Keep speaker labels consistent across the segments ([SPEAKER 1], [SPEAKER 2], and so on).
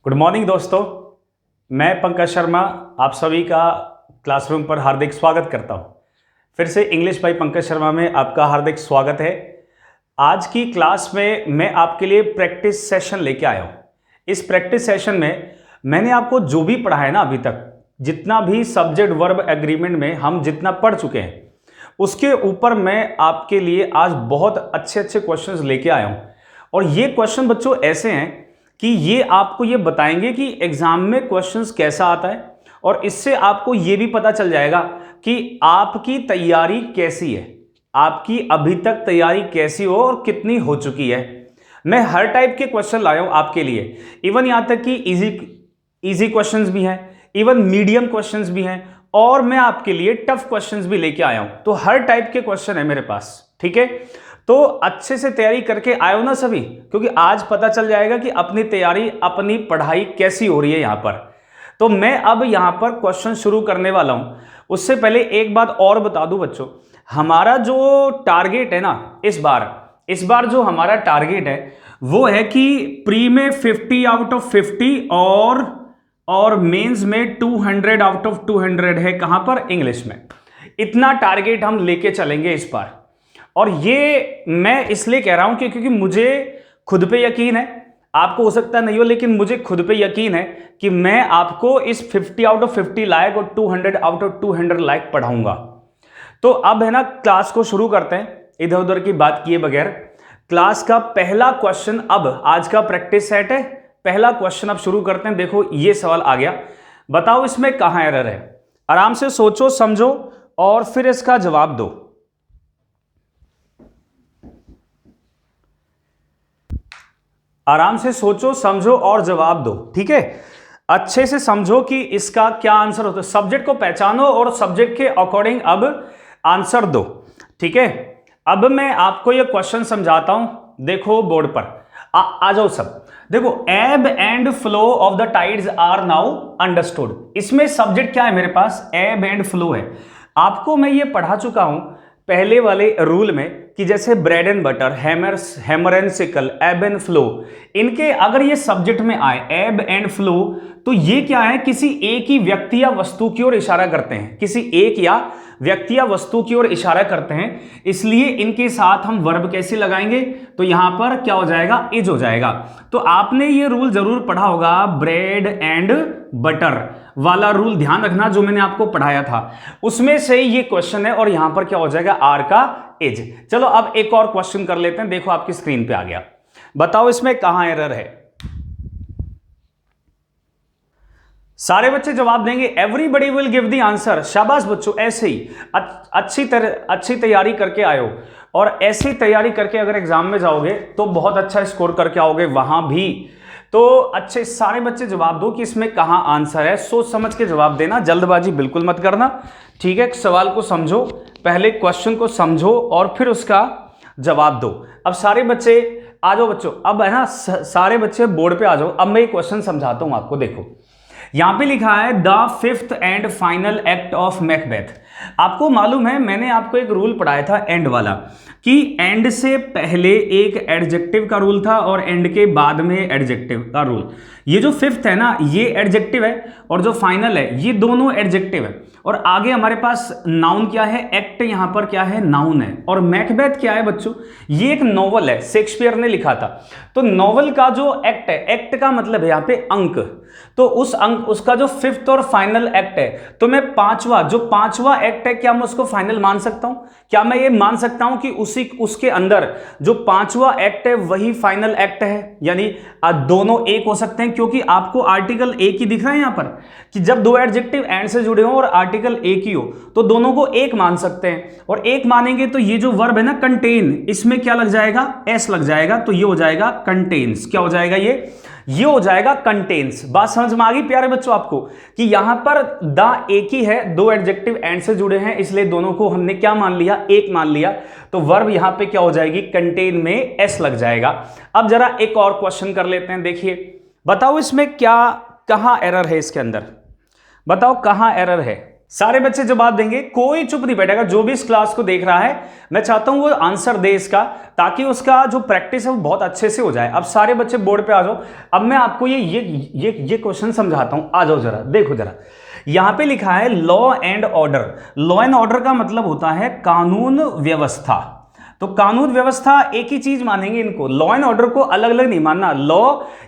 [SPEAKER 1] Good morning दोस्तों, मैं पंकज शर्मा आप सभी का क्लासरूम पर हार्दिक स्वागत करता हूं। फिर से इंग्लिश बाय पंकज शर्मा में आपका हार्दिक स्वागत है। आज की क्लास में मैं आपके लिए प्रैक्टिस सेशन लेके आया हूं। इस प्रैक्टिस सेशन में मैंने आपको जो भी पढ़ा है ना अभी तक, जितना भी सब्जेक्ट वर्ब एग्रीमेंट में हम जितना पढ़ चुके हैं, उसके ऊपर मैं आपके लिए आज बहुत अच्छे अच्छे क्वेश्चंस लेके आया हूं। और ये क्वेश्चन बच्चों ऐसे हैं कि ये आपको ये बताएंगे कि एग्जाम में क्वेश्चंस कैसा आता है, और इससे आपको ये भी पता चल जाएगा कि आपकी तैयारी कैसी है, आपकी अभी तक तैयारी कैसी हो और कितनी हो चुकी है। मैं हर टाइप के क्वेश्चन लाया हूं आपके लिए, इवन यहां तक कि इजी क्वेश्चंस भी हैं, इवन मीडियम क्वेश्चंस भी हैं, और मैं आपके लिए टफ क्वेश्चंस भी लेके आया हूं। तो हर टाइप के क्वेश्चन है मेरे पास, ठीक है। तो अच्छे से तैयारी करके आयो ना सभी, क्योंकि आज पता चल जाएगा कि अपनी तैयारी अपनी पढ़ाई कैसी हो रही है यहां पर। तो मैं अब यहां पर क्वेश्चन शुरू करने वाला हूं। उससे पहले एक बात और बता दूं बच्चों, हमारा जो टारगेट है ना इस बार जो हमारा टारगेट है वो है कि प्री में 50 आउट ऑफ 50 और मेंस में 200 आउट ऑफ 200 है। कहां पर? इंग्लिश में। इतना टारगेट हम लेके चलेंगे इस बार। और ये मैं इसलिए कह रहा हूं क्योंकि मुझे खुद पे यकीन है, आपको हो सकता नहीं हो, लेकिन मुझे खुद पे यकीन है कि मैं आपको इस 50 आउट ऑफ 50 लायक और 200 आउट ऑफ 200 लायक पढ़ाऊंगा। तो अब है ना, क्लास को शुरू करते हैं इधर उधर की बात किए बगैर। क्लास का पहला क्वेश्चन, अब आज का प्रैक्टिस सेट है, पहला क्वेश्चन अब शुरू करते हैं। देखो ये सवाल आ गया, बताओ इसमें कहां एरर है। आराम से सोचो समझो और फिर इसका जवाब दो। आराम से सोचो समझो और जवाब दो, ठीक है। अच्छे से समझो कि इसका क्या आंसर होता है। सब्जेक्ट को पहचानो और सब्जेक्ट के अकॉर्डिंग अब आंसर दो, ठीक है। अब मैं आपको यह क्वेश्चन समझाता हूं, देखो बोर्ड पर आ जाओ सब। देखो, ebb and flow of the tides are now understood. इसमें सब्जेक्ट क्या है मेरे पास? एब एंड फ्लो है। आपको मैं ये पढ़ा चुका हूं पहले वाले रूल में कि जैसे bread and butter, hammer and sickle, एब एंड फ्लो, इनके अगर ये सब्जेक्ट में आए एब एंड फ्लो, तो ये क्या है? किसी एक ही व्यक्ति या वस्तु की ओर इशारा करते हैं, किसी एक या व्यक्ति या वस्तु की ओर इशारा करते हैं। इसलिए इनके साथ हम वर्ब कैसे लगाएंगे? तो यहां पर क्या हो जाएगा? इज हो जाएगा। तो आपने ये रूल जरूर पढ़ा होगा, ब्रेड एंड बटर वाला रूल ध्यान रखना जो मैंने आपको पढ़ाया था, उसमें से ये क्वेश्चन है। और यहां पर क्या हो जाएगा? आर का इज। चलो अब एक और क्वेश्चन कर लेते हैं। देखो आपकी स्क्रीन पे आ गया, बताओ इसमें कहां एरर है। सारे बच्चे जवाब देंगे, everybody will give the answer. शाबाश बच्चों, ऐसे ही अच्छी तैयारी करके आयो, और ऐसी तैयारी करके अगर एग्जाम में जाओगे तो बहुत अच्छा स्कोर करके आओगे वहां भी। तो अच्छे सारे बच्चे जवाब दो कि इसमें कहां आंसर है। सोच समझ के जवाब देना, जल्दबाजी बिल्कुल मत करना, ठीक है। सवाल को समझो, पहले क्वेश्चन को समझो और फिर उसका जवाब दो। अब सारे बच्चे आ जाओ बच्चों, अब है ना सारे बच्चे बोर्ड पे आ जाओ। अब मैं एक क्वेश्चन समझाता हूं आपको। देखो यहां पे लिखा है the fifth and final act of Macbeth. आपको मालूम है मैंने आपको एक रूल पढ़ाया था एंड वाला, कि एंड से पहले एक एडजेक्टिव का रूल था और एंड के बाद में एडजेक्टिव का रूल। ये जो फिफ्थ है ना, ये एडजेक्टिव है, और जो फाइनल है ये दोनों एडजेक्टिव है। और आगे हमारे पास नाउन क्या है? एक्ट यहां पर क्या है? नाउन है। और मैकबेथ क्या है बच्चों? ये एक नॉवल है, शेक्सपियर ने लिखा था। तो नॉवल का जो एक्ट है, एक्ट का मतलब है यहां पे अंक, तो उस अंक उसका जो फिफ्थ और फाइनल एक्ट है, तो मैं पांचवा एक्ट है, क्या मैं उसको फाइनल मान सकता हूं? क्या मैं ये मान सकता हूं कि उसके अंदर जो पांचवा एक्ट है वही फाइनल एक्ट है? यानी दोनों एक हो सकते हैं, क्योंकि आपको आर्टिकल एक ही दिख रहा है यहां पर, कि जब दो एडजेक्टिव एंड से जुड़े हो और आर्टिकल एक ही हो तो दोनों को एक मान सकते हैं। और एक मानेंगे तो ये जो वर्ब है ना कंटेन, इसमें क्या लग जाएगा? एस लग जाएगा, तो ये हो जाएगा कंटेन्स। क्या हो जाएगा? ये हो जाएगा कंटेन्स। बात समझ में आ गई प्यारे बच्चों आपको, कि यहां पर द एक ही है, दो एडजेक्टिव एंड से जुड़े हैं, इसलिए दोनों को हमने क्या मान लिया? एक मान लिया। तो वर्ब यहां पे क्या हो जाएगी? कंटेन में एस लग जाएगा। अब जरा एक और क्वेश्चन कर लेते हैं। देखिए, बताओ इसमें क्या, कहां एरर है? इसके अंदर बताओ कहां एरर है। सारे बच्चे जवाब देंगे, कोई चुप नहीं बैठेगा। जो भी इस क्लास को देख रहा है मैं चाहता हूं वो आंसर दे इसका, ताकि उसका जो प्रैक्टिस है वो बहुत अच्छे से हो जाए। अब सारे बच्चे बोर्ड पे आ जाओ। अब मैं आपको ये क्वेश्चन समझाता हूं, आ जाओ जरा, देखो जरा। यहां पे लिखा है law and order. Law and order का मतलब होता है कानून व्यवस्था। तो कानून व्यवस्था एक ही चीज मानेंगे इनको, लॉ एंड ऑर्डर को अलग अलग नहीं मानना। लॉ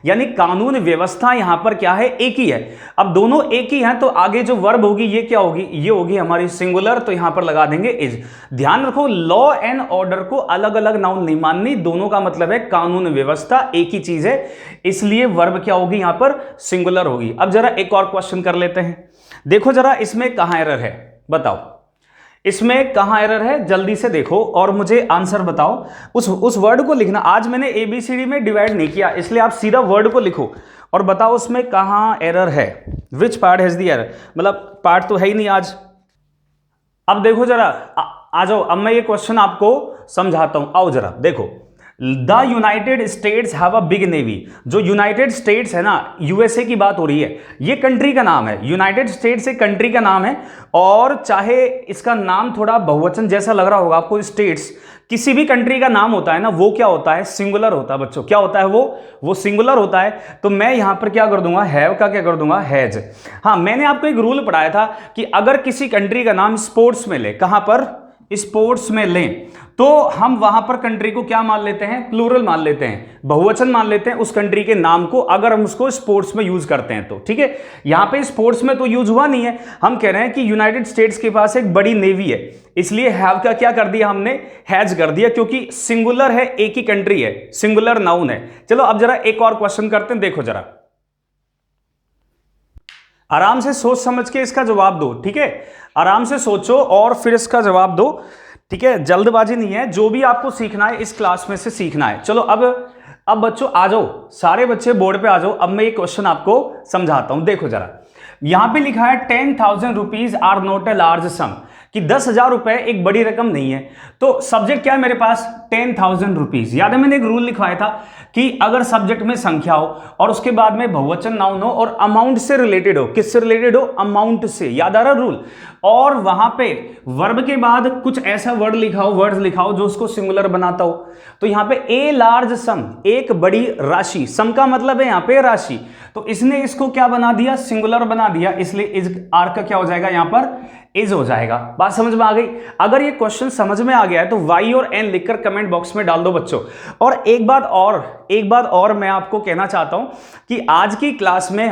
[SPEAKER 1] यानी कानून, व्यवस्था यहां पर क्या है, एक ही है। अब दोनों एक ही हैं तो आगे जो वर्ब होगी ये क्या होगी, ये होगी हमारी सिंगुलर, तो यहां पर लगा देंगे इज। ध्यान रखो, लॉ एंड ऑर्डर को अलग अलग नाउन नहीं माननी, दोनों का मतलब है कानून व्यवस्था, एक ही चीज है, इसलिए वर्ब क्या होगी यहां पर, सिंगुलर होगी। अब जरा एक और क्वेश्चन कर लेते हैं। देखो जरा इसमें कहां एरर है, बताओ इसमें कहां एरर है, जल्दी से देखो और मुझे आंसर बताओ। उस वर्ड को लिखना। आज मैंने ABCD में डिवाइड नहीं किया, इसलिए आप सीधा वर्ड को लिखो और बताओ उसमें कहां एरर है। Which part has the error, मतलब पार्ट तो है ही नहीं आज। अब देखो जरा, आ जाओ, अब मैं ये क्वेश्चन आपको समझाता हूं, आओ जरा देखो। The United states have a big navy. जो यूनाइटेड स्टेट्स है ना, USA की बात हो रही है, ये कंट्री का नाम है। यूनाइटेड स्टेट्स एक कंट्री का नाम है, और चाहे इसका नाम थोड़ा बहुवचन जैसा लग रहा होगा आपको, स्टेट्स किसी भी कंट्री का नाम होता है ना, वो क्या होता है, सिंगुलर होता है बच्चों। क्या होता है वो सिंगुलर होता है। तो मैं यहां पर क्या कर दूंगा, हैव का क्या कर दूंगा, हैज। हाँ, मैंने आपको एक रूल पढ़ाया था कि अगर किसी कंट्री का नाम स्पोर्ट्स में ले, कहां पर, स्पोर्ट्स में लें, तो हम वहां पर कंट्री को क्या मान लेते हैं, प्लूरल मान लेते हैं, बहुवचन मान लेते हैं उस कंट्री के नाम को, अगर हम उसको स्पोर्ट्स में यूज करते हैं तो। ठीक है, यहां पे स्पोर्ट्स में तो यूज हुआ नहीं है, हम कह रहे हैं कि यूनाइटेड स्टेट्स के पास एक बड़ी नेवी है, इसलिए हैव का क्या कर दिया हमने, हैज कर दिया, क्योंकि सिंगुलर है, एक ही कंट्री है, सिंगुलर नाउन है। चलो अब जरा एक और क्वेश्चन करते हैं, देखो जरा, आराम से सोच समझ के इसका जवाब दो। ठीक है, आराम से सोचो और फिर इसका जवाब दो। ठीक है, जल्दबाजी नहीं है, जो भी आपको सीखना है इस क्लास में से सीखना है। चलो अब बच्चों आ जाओ, सारे बच्चे बोर्ड पे आ जाओ। अब मैं ये क्वेश्चन आपको समझाता हूं, देखो जरा। यहां पे लिखा है 10,000 rupees are not a large sum, कि 10,000 रुपए एक बड़ी रकम नहीं है। तो सब्जेक्ट क्या है मेरे पास, 10,000 रुपीज। याद है मैंने एक रूल लिखवाया था कि अगर सब्जेक्ट में संख्या हो और उसके बाद में बहुवचन नाउन हो और अमाउंट से रिलेटेड हो, किससे रिलेटेड हो, अमाउंट से, याद आ रहा रूल, और वहां पे वर्ब के बाद कुछ ऐसा वर्ड लिखा हो, वर्ड्स लिखा हो जो उसको सिंगुलर बनाता हो। तो यहां पे ए लार्ज सम, एक बड़ी राशि, सम का मतलब है यहां पे राशि, तो इसने इसको क्या बना दिया, सिंगुलर बना दिया, इसलिए इज आर का क्या हो जाएगा यहां पर, इज हो जाएगा। बात समझ में आ गई। अगर ये क्वेश्चन समझ में आ गया है तो वाई और एन लिखकर कमेंट बॉक्स में डाल दो बच्चों। और एक बात और मैं आपको कहना चाहता हूं कि आज की क्लास में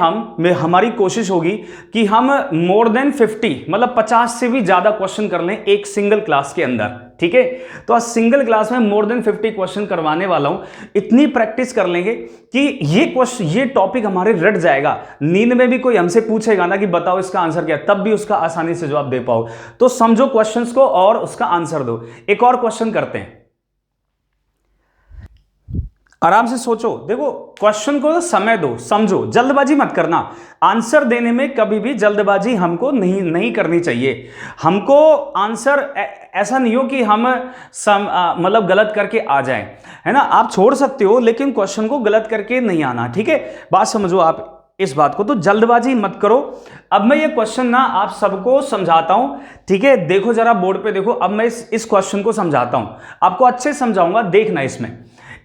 [SPEAKER 1] हमारी कोशिश होगी कि हम मोर देन 50 मतलब 50 से भी ज्यादा क्वेश्चन कर लें एक सिंगल क्लास के अंदर। ठीक है, तो आज सिंगल क्लास में मोर देन 50 क्वेश्चन करवाने वाला हूं। इतनी प्रैक्टिस कर लेंगे कि ये टॉपिक हमारे रट जाएगा। नींद में भी कोई हमसे पूछेगा ना कि बताओ इसका आंसर क्या, तब भी उसका आसानी से जवाब दे पाओ। तो समझो क्वेश्चंस को और उसका आंसर दो। एक और क्वेश्चन करते हैं, आराम से सोचो। देखो क्वेश्चन को समय दो, समझो, जल्दबाजी मत करना। आंसर देने में कभी भी जल्दबाजी हमको नहीं करनी चाहिए। हमको आंसर ऐसा नहीं हो कि हम मतलब गलत करके आ जाएं, है ना। आप छोड़ सकते हो लेकिन क्वेश्चन को गलत करके नहीं आना। ठीक है, बात समझो आप इस बात को, तो जल्दबाजी मत करो। अब मैं ये क्वेश्चन ना आप सबको समझाता हूं। ठीक है, देखो जरा बोर्ड पे देखो। अब मैं इस क्वेश्चन को समझाता हूं, आपको अच्छे समझाऊंगा, देखना।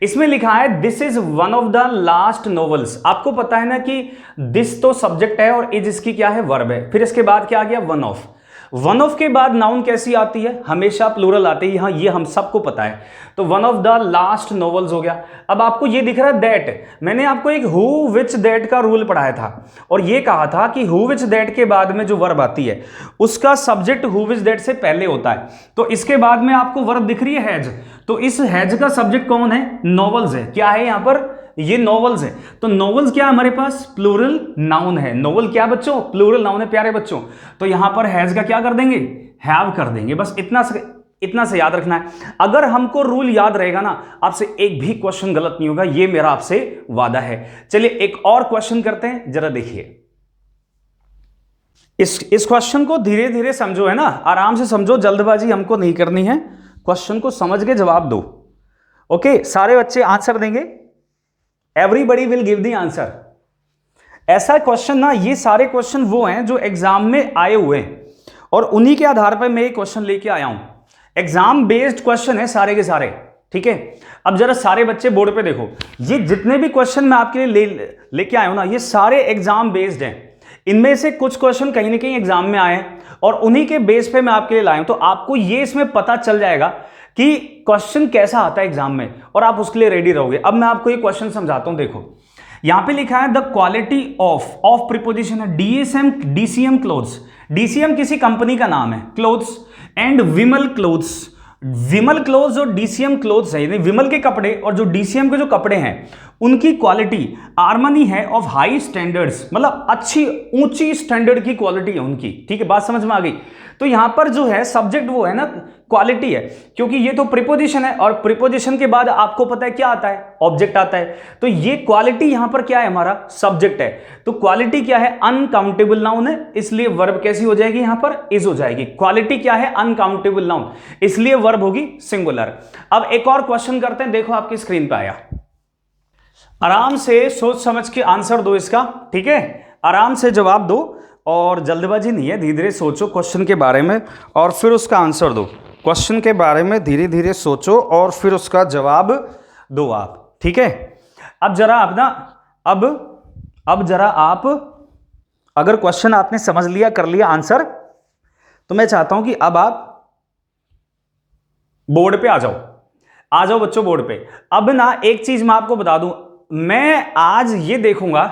[SPEAKER 1] इसमें लिखा है this is one of the last novels. आपको पता है ना कि दिस तो सब्जेक्ट है और इज इसकी क्या है, वर्ब है। फिर इसके बाद क्या आ गया, वन ऑफ। वन ऑफ के बाद नाउन कैसी आती है, हमेशा प्लूरल आती है। यहां ये हम सबको पता है, तो one of the last novels हो गया। अब आपको ये दिख रहा है दैट, मैंने आपको एक हु विच दैट का रूल पढ़ाया था और ये कहा था कि हु विच दैट के बाद में जो वर्ब आती है उसका सब्जेक्ट हु विच दैट से पहले होता है। तो इसके बाद में आपको वर्ब दिख रही है हैज, तो इस हैज का सब्जेक्ट कौन है, नॉवेल्स है। क्या है यहां पर, ये नॉवेल्स है। तो नॉवेल्स क्या हमारे पास, प्लूरल नाउन है। नॉवेल क्या बच्चों, प्लूरल नाउन है प्यारे बच्चों। तो यहां पर हैज का क्या कर देंगे, हैव कर देंगे। बस इतना से याद रखना है। अगर हमको रूल याद रहेगा ना, आपसे एक भी क्वेश्चन गलत नहीं होगा, ये मेरा आपसे वादा है। चलिए एक और क्वेश्चन करते हैं, जरा देखिए। इस क्वेश्चन को धीरे धीरे समझो, है ना, आराम से समझो, जल्दबाजी हमको नहीं करनी है। क्वेश्चन को समझ के जवाब दो। ओके, सारे बच्चे आंसर देंगे, everybody will give the answer. ऐसा क्वेश्चन ना, ये सारे क्वेश्चन वो हैं जो एग्जाम में आए हुए हैं और उन्हीं के आधार पर मैं ये क्वेश्चन लेके आया हूं। एग्जाम बेस्ड क्वेश्चन है सारे के सारे, ठीक है। अब जरा सारे बच्चे बोर्ड पे देखो, ये जितने भी क्वेश्चन मैं आपके लिए लेके आया हूं ना, ये सारे एग्जाम बेस्ड हैं। इनमें से कुछ क्वेश्चन कहीं ना कहीं एग्जाम में आए हैं और उन्हीं के बेस पे मैं आपके लिए लाया हूं। तो आपको ये इसमें पता चल जाएगा कि क्वेश्चन कैसा आता है एग्जाम में और आप उसके लिए रेडी रहोगे। अब मैं आपको ये क्वेश्चन समझाता हूं। देखो यहां पे लिखा है द क्वालिटी ऑफ प्रीपोजिशन है डीसीएम क्लोथ्स। डीसीएम किसी कंपनी का नाम है, clothes and Vimal clothes. Vimal clothes और डीसीएम क्लोथ्स है, यानी विमल के कपड़े और जो डीसीएम के जो कपड़े हैं उनकी क्वालिटी आर्मनी है ऑफ हाई स्टैंडर्ड्स, मतलब अच्छी ऊंची स्टैंडर्ड की क्वालिटी है उनकी। ठीक है, बात समझ में आ गई। तो यहां पर जो है सब्जेक्ट वो है ना क्वालिटी है, क्योंकि ये तो प्रीपोजिशन है और प्रीपोजिशन के बाद आपको पता है क्या आता है, ऑब्जेक्ट आता है। तो ये क्वालिटी यहां पर क्या है, हमारा सब्जेक्ट है। तो क्वालिटी क्या है, अनकाउंटेबल नाउन है, इसलिए वर्ब कैसी हो जाएगी, यहां पर इज हो जाएगी। क्वालिटी क्या है, अनकाउंटेबल नाउन, इसलिए वर्ब होगी सिंगुलर। अब एक और क्वेश्चन करते हैं, देखो आपकी स्क्रीन पर आया। आराम से सोच समझ के आंसर दो इसका, ठीक है, आराम से जवाब दो और जल्दबाजी नहीं है, धीरे धीरे सोचो क्वेश्चन के बारे में और फिर उसका आंसर दो। क्वेश्चन के बारे में धीरे धीरे सोचो और फिर उसका जवाब दो आप, ठीक है। अब जरा आप ना अब जरा आप अगर क्वेश्चन आपने समझ लिया, कर लिया आंसर, तो मैं चाहता हूं कि अब आप बोर्ड पे आ जाओ बच्चों, बोर्ड पे। अब ना एक चीज मैं आपको बता दूं, मैं आज ये देखूंगा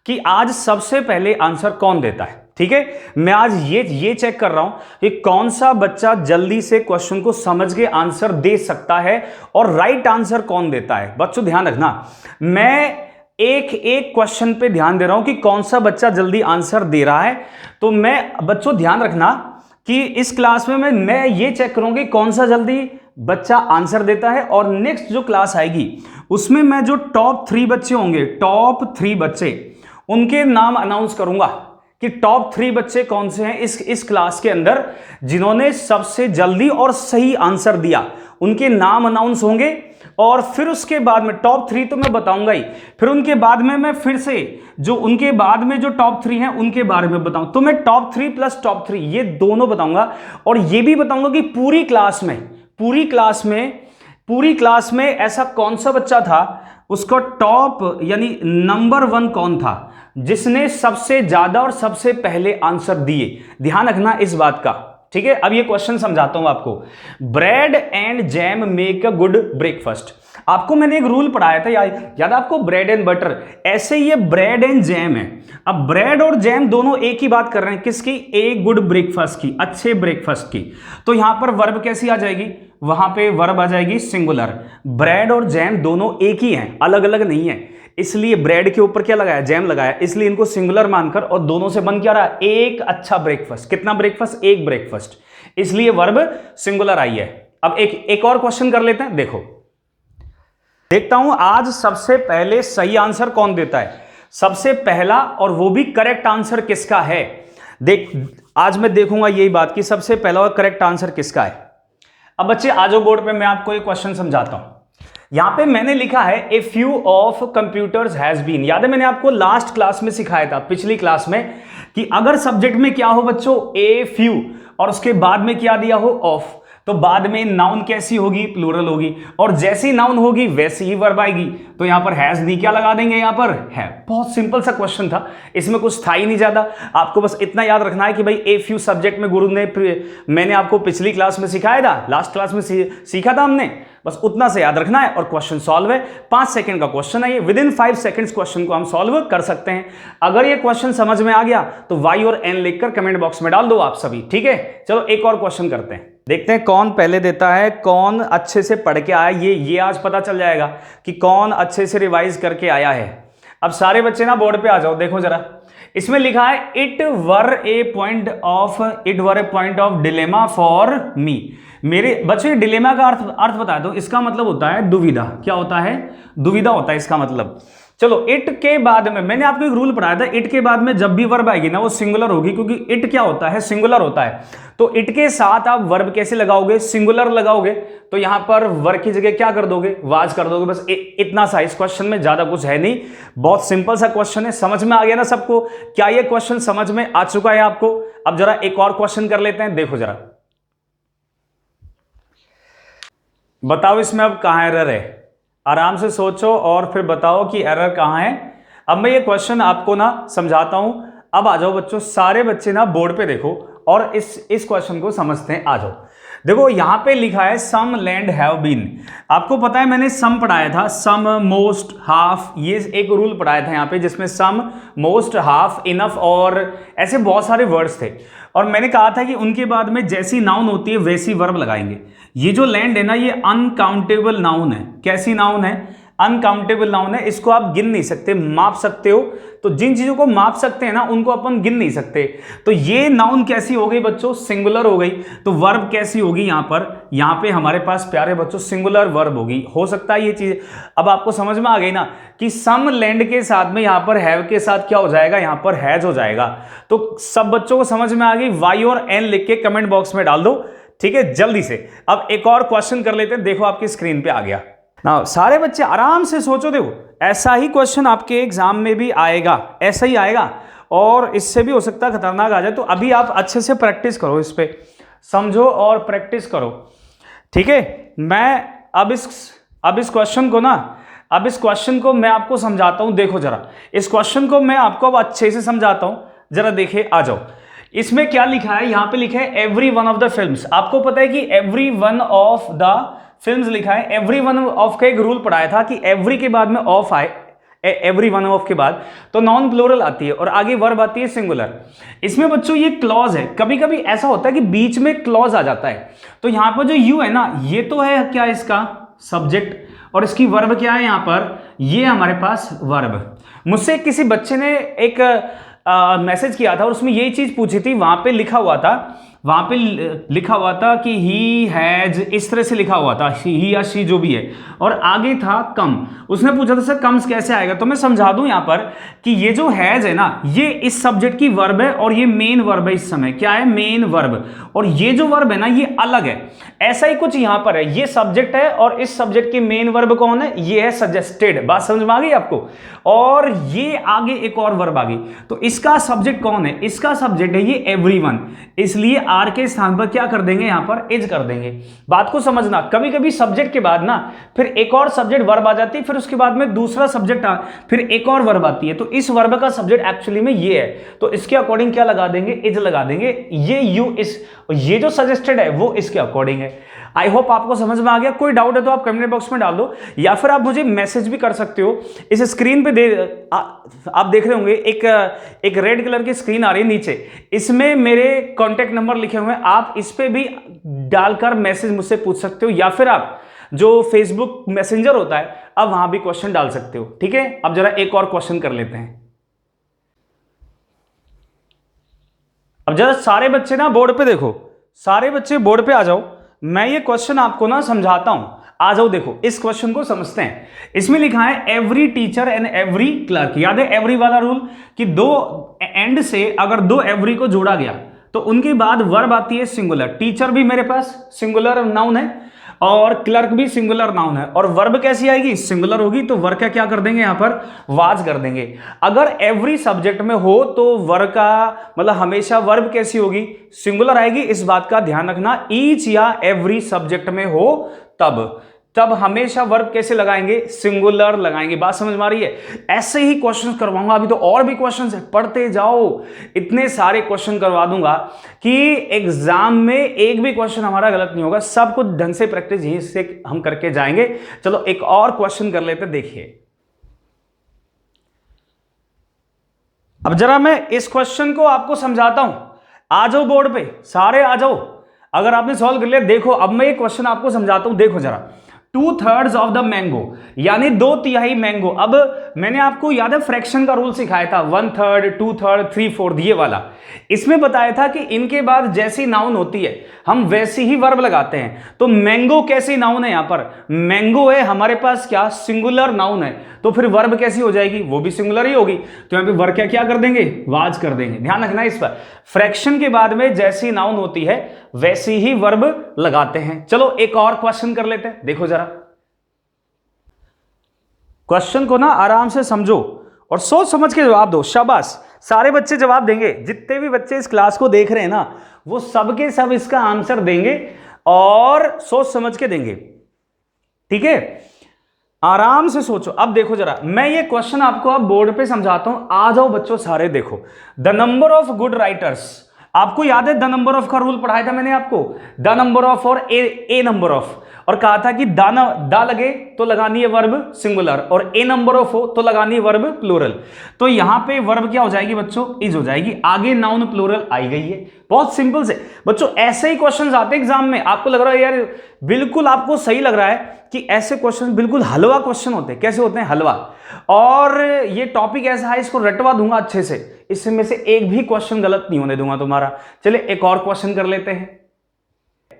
[SPEAKER 1] कि आज सबसे पहले आंसर कौन देता है, ठीक है। मैं आज ये चेक कर रहा हूं कि कौन सा बच्चा जल्दी से क्वेश्चन को समझ के आंसर दे सकता है और राइट आंसर कौन देता है। बच्चों ध्यान रखना, मैं एक एक क्वेश्चन पे ध्यान दे रहा हूं कि कौन सा बच्चा जल्दी आंसर दे रहा है। तो मैं बच्चों ध्यान रखना कि इस क्लास में मैं ये चेक करूंगी कौन सा जल्दी बच्चा आंसर देता है, और नेक्स्ट जो क्लास आएगी उसमें मैं जो टॉप 3 बच्चे होंगे, टॉप 3 बच्चे, उनके नाम अनाउंस करूंगा कि टॉप 3 बच्चे कौन से हैं इस क्लास के अंदर जिन्होंने सबसे जल्दी और सही आंसर दिया, उनके नाम अनाउंस होंगे। और फिर उसके बाद में टॉप 3 तो मैं बताऊंगा ही, फिर उनके बाद में मैं फिर से जो उनके बाद में जो टॉप 3 हैं उनके बारे में बताऊं। तो मैं टॉप 3 प्लस टॉप 3 ये दोनों बताऊंगा और ये भी बताऊंगा कि पूरी क्लास में ऐसा कौन सा बच्चा था, उसका टॉप यानी नंबर 1 कौन था जिसने सबसे ज्यादा और सबसे पहले आंसर दिए। ध्यान रखना इस बात का, ठीक है। अब ये क्वेश्चन समझाता हूं आपको। Bread and jam make a good breakfast. आपको मैंने एक रूल पढ़ाया था, याद आपको, ब्रेड एंड बटर। ऐसे ये ब्रेड एंड जैम है। अब ब्रेड और जैम दोनों एक ही बात कर रहे हैं, किसकी, ए गुड ब्रेकफास्ट की, अच्छे ब्रेकफास्ट की। तो यहां पर वर्ब कैसी आ जाएगी, वहां पे वर्ब आ जाएगी सिंगुलर। ब्रेड और जैम दोनों एक ही हैं, अलग अलग नहीं है, इसलिए ब्रेड के ऊपर क्या लगाया, जैम लगाया, इसलिए इनको सिंगुलर मानकर और दोनों से बन क्या रहा, एक अच्छा ब्रेकफास्ट। कितना ब्रेकफास्ट, एक ब्रेकफास्ट, इसलिए वर्ब सिंगुलर आई है। अब एक और क्वेश्चन कर लेते हैं। देखो देखता हूं आज सबसे पहले सही आंसर कौन देता है, सबसे पहला और वो भी करेक्ट आंसर किसका है। देख आज मैं देखूंगा यही बात कि सबसे पहला और करेक्ट आंसर किसका है। अब बच्चे आ जाओ बोर्ड पे, मैं आपको एक क्वेश्चन समझाता हूं। यहां पे मैंने लिखा है a few of computers has been. याद है मैंने आपको लास्ट क्लास में सिखाया था, पिछली क्लास में, कि अगर सब्जेक्ट में क्या हो बच्चों, ए फ्यू, और उसके बाद में क्या दिया हो, ऑफ, तो बाद में नाउन कैसी होगी, प्लूरल होगी, और जैसी नाउन होगी वैसी ही वर्ब आएगी। तो यहां पर हैज नहीं, क्या लगा देंगे, यहां पर है। बहुत सिंपल सा क्वेश्चन था, इसमें कुछ था ही नहीं ज्यादा। आपको बस इतना याद रखना है कि भाई ए फ्यू सब्जेक्ट में गुरु ने, मैंने आपको पिछली क्लास में सिखाया था, लास्ट क्लास में सीखा था हमने, बस उतना से याद रखना है और क्वेश्चन सॉल्व है। 5 सेकंड का क्वेश्चन है ये, विद इन 5 सेकंड्स क्वेश्चन को हम सॉल्व कर सकते हैं। अगर ये क्वेश्चन समझ में आ गया तो वाई और एन लिखकर कमेंट बॉक्स में डाल दो आप सभी, ठीक है। चलो एक और क्वेश्चन करते हैं, देखते हैं कौन पहले देता है, कौन अच्छे से पढ़ के आया। ये आज पता चल जाएगा कि कौन अच्छे से रिवाइज करके आया है। अब सारे बच्चे ना बोर्ड पे आ जाओ, देखो जरा, इसमें लिखा है it were A point of dilemma for me. मेरे बच्चों, डिलेमा का अर्थ अर्थ बता दो। इसका मतलब होता है दुविधा। क्या होता है? दुविधा होता है इसका मतलब। चलो, इट के बाद में मैंने आपको एक रूल पढ़ाया था, इट के बाद में जब भी वर्ब आएगी ना वो सिंगुलर होगी, क्योंकि इट क्या होता है? सिंगुलर होता है। तो इट के साथ आप वर्ब कैसे लगाओगे? सिंगुलर लगाओगे। तो यहां पर वर्ब की जगह क्या कर दोगे? वाज कर दोगे। बस इतना सा इस क्वेश्चन में, ज्यादा कुछ है नहीं, बहुत सिंपल सा क्वेश्चन है। समझ में आ गया ना सबको? क्या ये क्वेश्चन समझ में आ चुका है आपको? अब जरा एक और क्वेश्चन कर लेते हैं, देखो जरा, बताओ इसमें अब कहां एरर है? आराम से सोचो और फिर बताओ कि एरर कहां है। अब मैं ये क्वेश्चन आपको ना समझाता हूं। अब आ जाओ बच्चों, सारे बच्चे ना बोर्ड पे देखो और इस क्वेश्चन को समझते हैं। आ जाओ, देखो यहां पे लिखा है सम लैंड हैव बीन। आपको पता है मैंने सम पढ़ाया था, सम, मोस्ट, हाफ, ये एक रूल पढ़ाया था यहां पे, जिसमें सम, मोस्ट, हाफ, इनफ और ऐसे बहुत सारे वर्ड्स थे। और मैंने कहा था कि उनके बाद में जैसी नाउन होती है वैसी वर्ब लगाएंगे। ये जो लैंड है ना, ये अनकाउंटेबल नाउन है। कैसी नाउन है? अनकाउंटेबल नाउन है। इसको आप गिन नहीं सकते, माप सकते हो। तो जिन चीजों को माप सकते हैं ना, उनको अपन गिन नहीं सकते। तो ये नाउन कैसी हो गई बच्चों? सिंगुलर हो गई। तो वर्ब कैसी होगी यहां पर? यहां पे हमारे पास प्यारे बच्चों सिंगुलर वर्ब होगी। हो सकता है ये चीज अब आपको समझ में आ गई ना, कि सम लैंड के साथ में यहां पर हैव के साथ क्या हो जाएगा? यहां पर हैज हो जाएगा। तो सब बच्चों को समझ में आ गई? वाई और एन लिख के कमेंट बॉक्स में डाल दो, ठीक है, जल्दी से। अब एक और क्वेश्चन कर लेते हैं। देखो आपकी स्क्रीन पे आ गया ना, सारे बच्चे आराम से सोचो। देखो ऐसा ही क्वेश्चन आपके एग्जाम में भी आएगा, ऐसा ही आएगा, और इससे भी हो सकता है खतरनाक आ जाए। तो अभी आप अच्छे से प्रैक्टिस करो, इस पे समझो और प्रैक्टिस करो, ठीक है। मैं अब इस क्वेश्चन को ना, अब इस क्वेश्चन को मैं आपको समझाता हूं। देखो जरा, इस क्वेश्चन को मैं आपको अब अच्छे से समझाता हूं, जरा देखिए। आ जाओ, इसमें क्या लिखा है? यहां पे लिखा है every one of the films. आपको पता है कि every one of the films लिखा है। एवरी वन ऑफ का एक रूल पढ़ाया था कि एवरी के बाद में ऑफ आए, एवरी वन ऑफ के बाद तो नॉन प्लूरल आती है और आगे वर्ब आती है सिंगुलर। इसमें बच्चों ये क्लॉज है। कभी कभी ऐसा होता है कि बीच में क्लॉज आ जाता है। तो यहां पर जो यू है ना, ये तो है क्या? इसका सब्जेक्ट, और इसकी वर्ब क्या है यहां पर? ये हमारे पास वर्ब। मुझसे किसी बच्चे ने एक मैसेज किया था और उसमें यही चीज पूछी थी। वहां पे लिखा हुआ था कि ही हैज, इस तरह से लिखा हुआ था, ही या शी जो भी है, और आगे था कम। उसने पूछा था सर कम्स कैसे आएगा? तो मैं समझा दूं यहां पर कि ये जो हैज है ना, ये इस सब्जेक्ट की वर्ब है और ये मेन वर्ब है। इस समय क्या है? Main verb. और ये जो वर्ब है ना, ये अलग है। ऐसा ही कुछ यहां पर है, ये सब्जेक्ट है और इस सब्जेक्ट की मेन वर्ब कौन है? ये है सजेस्टेड। बात समझ में आ गई आपको? और ये आगे एक और वर्ब आ गई। तो इसका सब्जेक्ट कौन है? इसका सब्जेक्ट है ये एवरीवन। इसलिए आर के स्थान पर क्या कर देंगे? यहां पर इज कर देंगे। बात को समझना, कभी कभी सब्जेक्ट के बाद ना फिर एक और सब्जेक्ट वर्ब आ जाती है, फिर उसके बाद में दूसरा सब्जेक्ट फिर एक और वर्ब आती है। तो इस वर्ब का सब्जेक्ट एक्चुअली में ये है, तो इसके अकॉर्डिंग क्या लगा देंगे? इज लगा देंगे। ये यू इस, ये जो सजेस्टेड है वो इसके अकॉर्डिंग है। आई होप आपको समझ में आ गया। कोई डाउट है तो आप कमेंट बॉक्स में डाल दो, या फिर आप मुझे मैसेज भी कर सकते हो। इस स्क्रीन पे आप देख रहे होंगे एक रेड कलर की स्क्रीन आ रही है नीचे, इसमें मेरे कॉन्टेक्ट नंबर लिखे हुए हैं। आप इस पे भी डालकर मैसेज मुझसे पूछ सकते हो, या फिर आप जो फेसबुक मैसेंजर होता है, अब वहां भी क्वेश्चन डाल सकते हो, ठीक है। अब जरा एक और क्वेश्चन कर लेते हैं। अब जरा सारे बच्चे ना बोर्ड पे देखो, सारे बच्चे बोर्ड पे आ जाओ। मैं ये क्वेश्चन आपको ना समझाता हूं, आ जाओ देखो इस क्वेश्चन को समझते हैं। इसमें लिखा है every teacher and every clerk. याद है एवरी वाला रूल कि दो एंड से अगर दो एवरी को जोड़ा गया तो उनके बाद वर्ब आती है सिंगुलर। टीचर भी मेरे पास सिंगुलर नाउन है और क्लर्क भी सिंगुलर नाउन है, और वर्ब कैसी आएगी? सिंगुलर होगी। तो वर्ब का क्या कर देंगे? यहां पर वाज कर देंगे। अगर एवरी सब्जेक्ट में हो तो वर्ब का मतलब हमेशा वर्ब कैसी होगी? सिंगुलर आएगी। इस बात का ध्यान रखना। ईच या एवरी सब्जेक्ट में हो तब हमेशा वर्ब कैसे लगाएंगे? सिंगुलर लगाएंगे। बात समझ में आ रही है? ऐसे ही क्वेश्चन करवाऊंगा, अभी तो और भी क्वेश्चन है, पढ़ते जाओ। इतने सारे क्वेश्चन करवा दूंगा कि एग्जाम में एक भी क्वेश्चन हमारा गलत नहीं होगा। सब कुछ ढंग से प्रैक्टिस यहीं से हम करके जाएंगे। चलो एक और क्वेश्चन कर लेते, देखिए। अब जरा मैं इस क्वेश्चन को आपको समझाता हूं। आ जाओ बोर्ड पे, सारे आ जाओ। अगर आपने सॉल्व कर लिया, देखो अब मैं ये क्वेश्चन आपको समझाता हूं। देखो जरा, 2/3 ऑफ द मैंगो, यानी 2/3 मैंगो। अब मैंने आपको याद है फ्रैक्शन का रूल सिखाया था, 1/3, 2/3, 3/4 ये वाला। इसमें बताया था कि इनके बाद जैसी नाउन होती है हम वैसी ही वर्ब लगाते हैं। तो मैंगो कैसी नाउन है, यहां पर मैंगो है हमारे पास, क्या सिंगुलर नाउन है, तो फिर वर्ब कैसी हो जाएगी, वो भी सिंगुलर ही होगी। तो यहां पे वर्ब क्या कर देंगे, वाज कर देंगे। ध्यान रखना इस पर, फ्रैक्शन के बाद में जैसी नाउन होती है वैसी ही वर्ब लगाते हैं। चलो एक और क्वेश्चन कर लेते हैं, देखो जरा क्वेश्चन को ना आराम से समझो और सोच समझ के जवाब दो। शाबाश, सारे बच्चे जवाब देंगे, जितने भी बच्चे इस क्लास को देख रहे हैं ना वो सबके सब इसका आंसर देंगे और सोच समझ के देंगे, ठीक है। आराम से सोचो। अब देखो जरा, मैं ये क्वेश्चन आपको अब बोर्ड पे समझाता हूं, आ जाओ बच्चों सारे देखो। The number of good writers, आपको याद है द नंबर ऑफ का रूल पढ़ाया था मैंने आपको, द नंबर ऑफ और ए नंबर ऑफ, और कहा था कि दा लगे तो लगानी है वर्ब सिंगुलर और ए नंबर ऑफ हो तो लगानी है वर्ब प्लूरल। तो यहां पे वर्ब क्या हो जाएगी बच्चों, इज हो जाएगी, आगे नाउन प्लूरल आई गई है। बहुत सिंपल से बच्चों, ऐसे ही क्वेश्चंस आते हैं एग्जाम में। आपको लग रहा है यार बिल्कुल आपको सही लग रहा है कि ऐसे क्वेश्चन बिल्कुल हलवा क्वेश्चन होते हैं। कैसे होते हैं, हलवा। और ये टॉपिक ऐसा है, इसको रटवा दूंगा अच्छे से, इसमें से एक भी क्वेश्चन गलत नहीं होने दूंगा तुम्हारा। चलिए एक और क्वेश्चन कर लेते हैं।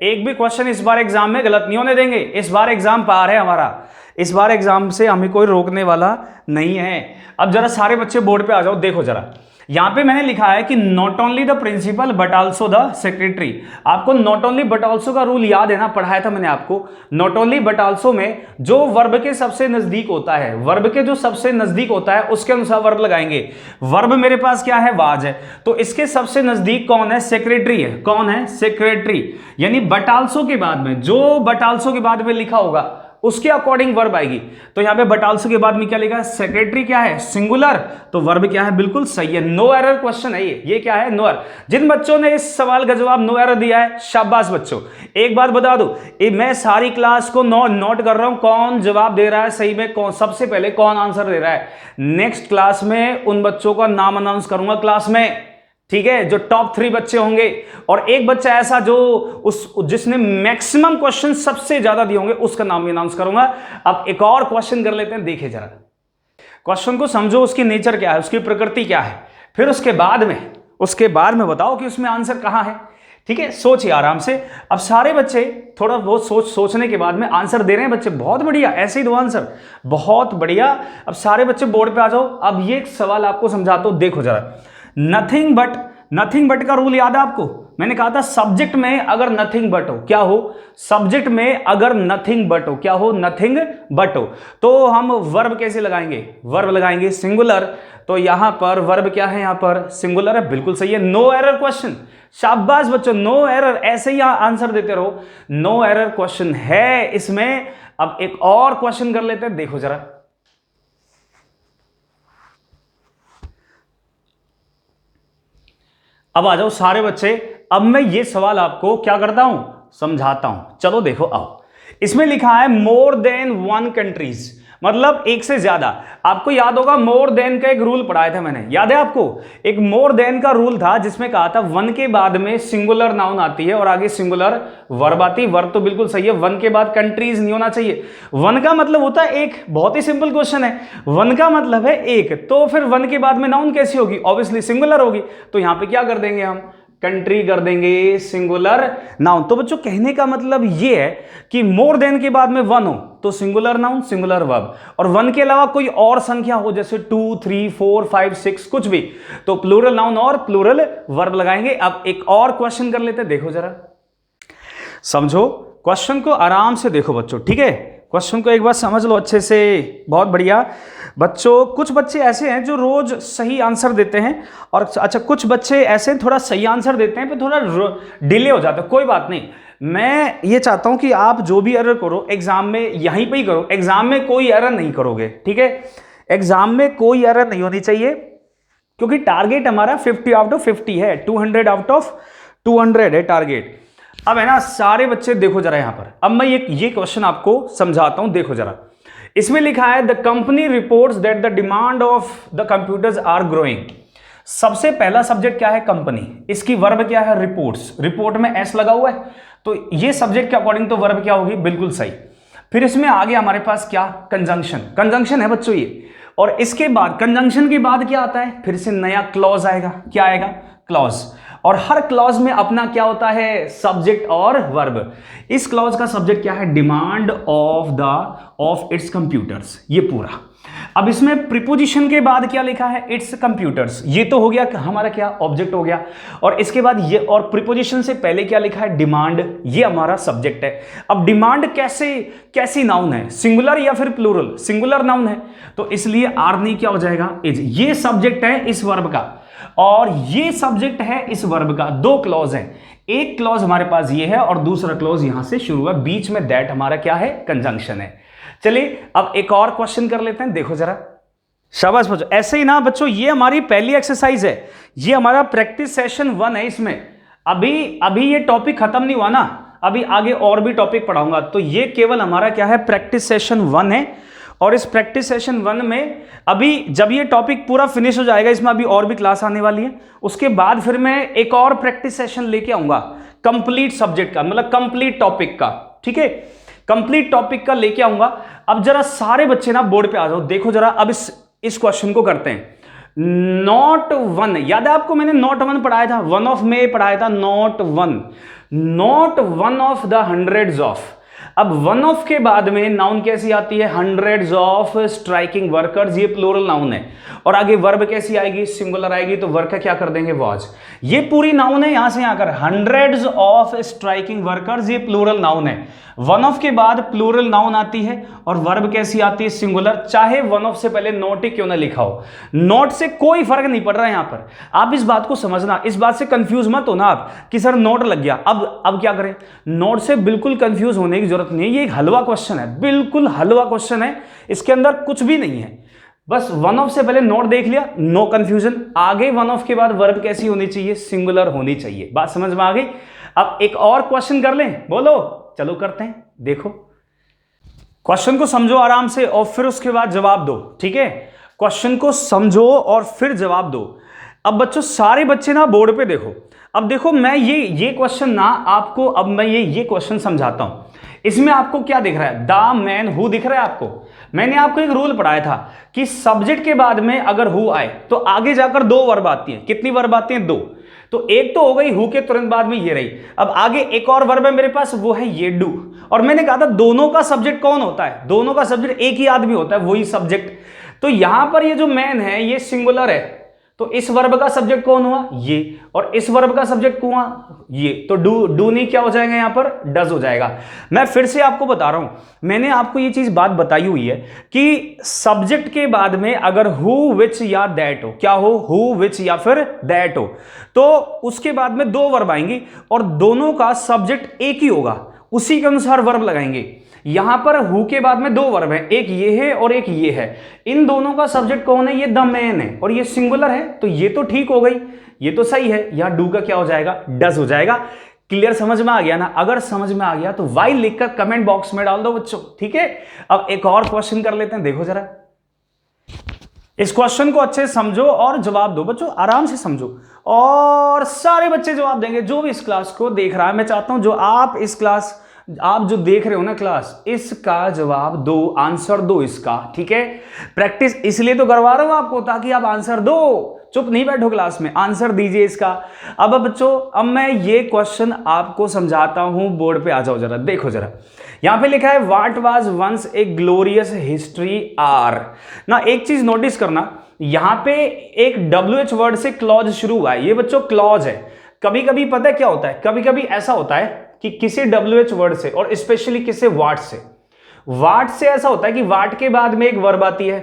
[SPEAKER 1] एक भी क्वेश्चन इस बार एग्जाम में गलत नहीं होने देंगे। इस बार एग्जाम पार है हमारा, इस बार एग्जाम से हमें कोई रोकने वाला नहीं है। अब जरा सारे बच्चे बोर्ड पे आ जाओ, देखो जरा यहां पे मैंने लिखा है कि not only the principal but also the secretary. आपको नॉट ओनली बट आल्सो का रूल याद है ना, पढ़ाया था मैंने आपको। नॉट ओनली बट आल्सो में जो वर्ब के सबसे नजदीक होता है, वर्ब के जो सबसे नजदीक होता है उसके अनुसार वर्ब लगाएंगे। वर्ब मेरे पास क्या है, वाज है, तो इसके सबसे नजदीक कौन है, सेक्रेटरी है। कौन है, सेक्रेटरी। यानी बट आल्सो के बाद में, जो बट आल्सो के बाद में लिखा होगा उसके अकॉर्डिंग वर्ब आएगी। तो यहां पे बट आल्सो के बाद में क्या लिखा है, सेक्रेटरी क्या है, सिंगुलर, तो वर्ब क्या है, बिल्कुल सही है। नो एरर क्वेश्चन है ये क्या है, नो एरर। जिन बच्चों ने इस सवाल का जवाब नो एरर दिया है, शाबाश बच्चों। एक बात बता दूं, मैं सारी क्लास को नोट कर रहा हूं, कौन जवाब दे रहा है सही में, कौन सबसे पहले कौन आंसर दे रहा है। नेक्स्ट क्लास में उन बच्चों का नाम अनाउंस करूंगा क्लास में, ठीक है, जो टॉप 3 बच्चे होंगे। और एक बच्चा ऐसा जो जिसने मैक्सिमम क्वेश्चन सबसे ज्यादा दिए होंगे उसका नाम भी अनाउंस करूंगा। अब एक और क्वेश्चन कर लेते हैं, देखिए जरा क्वेश्चन को समझो, उसकी नेचर क्या है, उसकी प्रकृति क्या है, फिर उसके बाद में बताओ कि उसमें आंसर कहां है, ठीक है। सोचिए आराम से। अब सारे बच्चे थोड़ा बहुत सोचने के बाद में आंसर दे रहे हैं बच्चे, बहुत बढ़िया, ऐसे ही दो आंसर, बहुत बढ़िया। अब सारे बच्चे बोर्ड पे आ जाओ। अब ये सवाल आपको समझाता हूं, देखो जरा। नथिंग बट का रूल याद है आपको, मैंने कहा था सब्जेक्ट में अगर नथिंग बट हो, क्या हो, सब्जेक्ट में अगर नथिंग बट हो, क्या हो, नथिंग बट हो, तो हम वर्ब कैसे लगाएंगे, वर्ब लगाएंगे सिंगुलर। तो यहां पर वर्ब क्या है, यहां पर सिंगुलर है, बिल्कुल सही है। नो एरर क्वेश्चन, शाबाश बच्चों, नो एरर, ऐसे ही आंसर देते रहो। नो एरर क्वेश्चन है इसमें। अब एक और क्वेश्चन कर लेते हैं, देखो जरा। अब आ जाओ सारे बच्चे, अब मैं ये सवाल आपको क्या करता हूं, समझाता हूं। चलो देखो आओ, इसमें लिखा है मोर देन 1 कंट्रीज, मतलब एक से ज्यादा। आपको याद होगा मोर देन का एक रूल पढ़ाया था मैंने, याद है आपको, एक मोर देन का रूल था जिसमें कहा था 1 के बाद में सिंगुलर नाउन आती है और आगे सिंगुलर वर्ब आती है। वर्ब तो बिल्कुल सही है, 1 के बाद कंट्रीज नहीं होना चाहिए। 1 का मतलब होता है एक, बहुत ही सिंपल क्वेश्चन है। 1 का मतलब है एक, तो फिर 1 के बाद में नाउन कैसी होगी, ऑब्वियसली सिंगुलर होगी। तो यहां पे क्या कर देंगे हम, कंट्री कर देंगे सिंगुलर नाउन। तो बच्चों कहने का मतलब ये है कि मोर देन के बाद में 1 हो तो सिंगुलर नाउन सिंगुलर वर्ब, और 1 के अलावा कोई और संख्या हो जैसे 2, 3, 4, 5, 6 कुछ भी, तो प्लूरल नाउन और प्लूरल वर्ब लगाएंगे। अब एक और क्वेश्चन कर लेते हैं, देखो जरा, समझो क्वेश्चन को आराम से देखो बच्चों, ठीक है। क्वेश्चन को एक बार समझ लो अच्छे से, बहुत बढ़िया बच्चों। कुछ बच्चे ऐसे हैं जो रोज सही आंसर देते हैं, और अच्छा कुछ बच्चे ऐसे थोड़ा सही आंसर देते हैं पर थोड़ा डिले हो जाता है। कोई बात नहीं, मैं ये चाहता हूं कि आप जो भी एरर करो एग्जाम में यहीं पे ही करो, एग्जाम में कोई एरर नहीं करोगे, ठीक है। एग्जाम में कोई एरर नहीं होनी चाहिए, क्योंकि टारगेट हमारा 50 आउट ऑफ 50 है, 200 आउट ऑफ 200 है टारगेट। अब है ना सारे बच्चे देखो जरा यहां पर, अब मैं ये क्वेश्चन आपको समझाता हूं, देखो जरा। इसमें लिखा है the company reports that the demand of the computers are growing. सबसे पहला सब्जेक्ट क्या है, कंपनी, इसकी वर्ब क्या है, रिपोर्ट्स। रिपोर्ट में एस लगा हुआ है, तो ये सब्जेक्ट के अकॉर्डिंग तो वर्ब क्या होगी, बिल्कुल सही। फिर इसमें आ गया हमारे पास क्या, कंजंक्शन। कंजंक्शन है बच्चों ये, और इसके बाद कंजंक्शन के बाद क्या आता है, फिर से नया क्लॉज आएगा। क्या आएगा, क्लॉज। और हर क्लॉज में अपना क्या होता है, सब्जेक्ट और वर्ब। इस क्लॉज का सब्जेक्ट क्या है, डिमांड ऑफ इट्स कंप्यूटर्स, ये पूरा। अब इसमें प्रीपोजिशन के बाद क्या लिखा है, इट्स कंप्यूटर्स, ये तो हो गया हमारा क्या, ऑब्जेक्ट हो गया। और इसके बाद ये, और प्रीपोजिशन से पहले क्या लिखा है, डिमांड, ये हमारा सब्जेक्ट है। अब डिमांड कैसी नाउन है, सिंगुलर या फिर प्लूरल, सिंगुलर नाउन है, तो इसलिए आर्नी क्या हो जाएगा, इज। ये सब्जेक्ट है इस वर्ब का और ये सब्जेक्ट है इस वर्ब का। दो क्लॉज हैं, एक क्लॉज हमारे पास ये है और दूसरा क्लॉज यहां से शुरू है, बीच में दैट हमारा क्या है, कंजंक्शन है। चलिए अब एक और क्वेश्चन कर लेते हैं, देखो जरा, शाबाश बच्चों। ऐसे ही ना बच्चों, ये हमारी पहली एक्सरसाइज है, ये हमारा प्रैक्टिस सेशन 1 है। इसमें अभी ये टॉपिक खत्म नहीं हुआ ना, अभी आगे और भी टॉपिक पढ़ाऊंगा, तो ये केवल हमारा क्या है, प्रैक्टिस सेशन 1 है। और इस प्रैक्टिस सेशन 1 में अभी जब ये टॉपिक पूरा फिनिश हो जाएगा, इसमें अभी और भी क्लास आने वाली है, उसके बाद फिर मैं एक और प्रैक्टिस सेशन लेके आऊंगा कंप्लीट सब्जेक्ट का, मतलब कंप्लीट टॉपिक का, ठीक है, कंप्लीट टॉपिक का लेके आऊंगा। अब जरा सारे बच्चे ना बोर्ड पे आ जाओ, देखो जरा। अब इस क्वेश्चन को करते हैं। नॉट वन, याद है आपको, मैंने नॉट वन पढ़ाया था, वन ऑफ में पढ़ाया था, not one of the hundreds of. अब वन ऑफ के बाद में नाउन कैसी आती है, हंड्रेड्स ऑफ स्ट्राइकिंग वर्कर्स, ये प्लूरल नाउन है। और आगे वर्ब कैसी आएगी, सिंगुलर आएगी, तो वर्ब का क्या कर देंगे, वाज। ये पूरी नाउन है, यहां से यहां कर, हंड्रेड्स ऑफ स्ट्राइकिंग वर्कर्स, ये प्लूरल नाउन है। वन ऑफ के बाद प्लूरल नाउन आती है और वर्ब कैसी आती है, सिंगुलर। चाहे वन ऑफ से पहले नॉट ही क्यों ना लिखा हो, नॉट से कोई फर्क नहीं पड़ रहा है यहां पर। आप इस बात को समझना, इस बात से कंफ्यूज मत होना आप कि सर नॉट लग गया, अब क्या करें। नॉट से बिल्कुल कंफ्यूज होने की जरूरत नहीं है, ये एक हलवा क्वेश्चन है, बिल्कुल हलवा क्वेश्चन है, इसके अंदर कुछ भी नहीं है। बस वन ऑफ से पहले नॉट देख लिया, नो कंफ्यूजन। आगे वन ऑफ के बाद वर्ब कैसी होनी चाहिए, सिंगुलर होनी चाहिए। बात समझ में आ गई। अब एक और क्वेश्चन कर लें, बोलो, चलो करते हैं। देखो क्वेश्चन को समझो आराम से और फिर उसके बाद जवाब दो, ठीक है। क्वेश्चन को समझो और फिर जवाब दो। अब बच्चों सारे बच्चे ना बोर्ड पे देखो। अब देखो मैं ये क्वेश्चन ना आपको, अब मैं ये क्वेश्चन समझाता हूं। इसमें आपको क्या दिख रहा है, द मैन हु दिख रहा है आपको। मैंने आपको एक रूल पढ़ाया था कि सब्जेक्ट के बाद में अगर हु आए तो आगे जाकर दो वर्ब आती है। कितनी वर्ब आती है, दो। तो एक तो हो गई हु के तुरंत बाद में ये रही। अब आगे एक और वर्ब है मेरे पास, वो है ये डू। और मैंने कहा था दोनों का सब्जेक्ट कौन होता है, दोनों का सब्जेक्ट एक ही आदमी होता है, वही सब्जेक्ट। तो यहां पर ये जो मैन है ये सिंगुलर है, तो इस वर्ब का सब्जेक्ट कौन हुआ, ये। और इस वर्ब का सब्जेक्ट कौन हुआ, ये। तो डू नहीं क्या हो जाएगा, यहां पर डज हो जाएगा। मैं फिर से आपको बता रहा हूं, मैंने आपको ये चीज बात बताई हुई है कि सब्जेक्ट के बाद में अगर हु विच या दैट हो, क्या हो, हु विच या फिर दैट हो, तो उसके बाद में दो वर्ब आएंगी और दोनों का सब्जेक्ट एक ही होगा, उसी के अनुसार वर्ब लगाएंगे। यहां पर हु के बाद में दो वर्ब है, एक ये है और एक ये है। इन दोनों का सब्जेक्ट कौन है, ये द मैन है और ये सिंगुलर है, तो ये तो ठीक हो गई, ये तो सही है। यहां डू का क्या हो जाएगा, डज हो जाएगा। क्लियर, समझ में आ गया ना। अगर समझ में आ गया तो वाई लिखकर कमेंट बॉक्स में डाल दो बच्चों, ठीक है। अब एक और क्वेश्चन कर लेते हैं, देखो जरा। इस क्वेश्चन को अच्छे से समझो और जवाब दो बच्चों, आराम से समझो और सारे बच्चे जवाब देंगे। जो भी इस क्लास को देख रहा है, मैं चाहता हूं जो आप जो देख रहे हो ना क्लास, इसका जवाब दो, आंसर दो इसका, ठीक है। प्रैक्टिस इसलिए तो करवा रहा हूं आपको ताकि आप आंसर दो, चुप नहीं बैठो क्लास में, आंसर दीजिए इसका। अब बच्चों, अब मैं ये क्वेश्चन आपको समझाता हूं, बोर्ड पे आ जाओ जरा, देखो जरा। यहां पे लिखा है what was once a glorious history are ना। एक चीज नोटिस करना, यहां पे एक WH वर्ड से क्लॉज शुरू हुआ है, ये बच्चों क्लॉज है। कभी कभी पता है क्या होता है, कभी कभी ऐसा होता है कि किसी WH वर्ड से और स्पेशली किसी वाट से ऐसा होता है कि वाट के बाद में एक वर्ब आती है,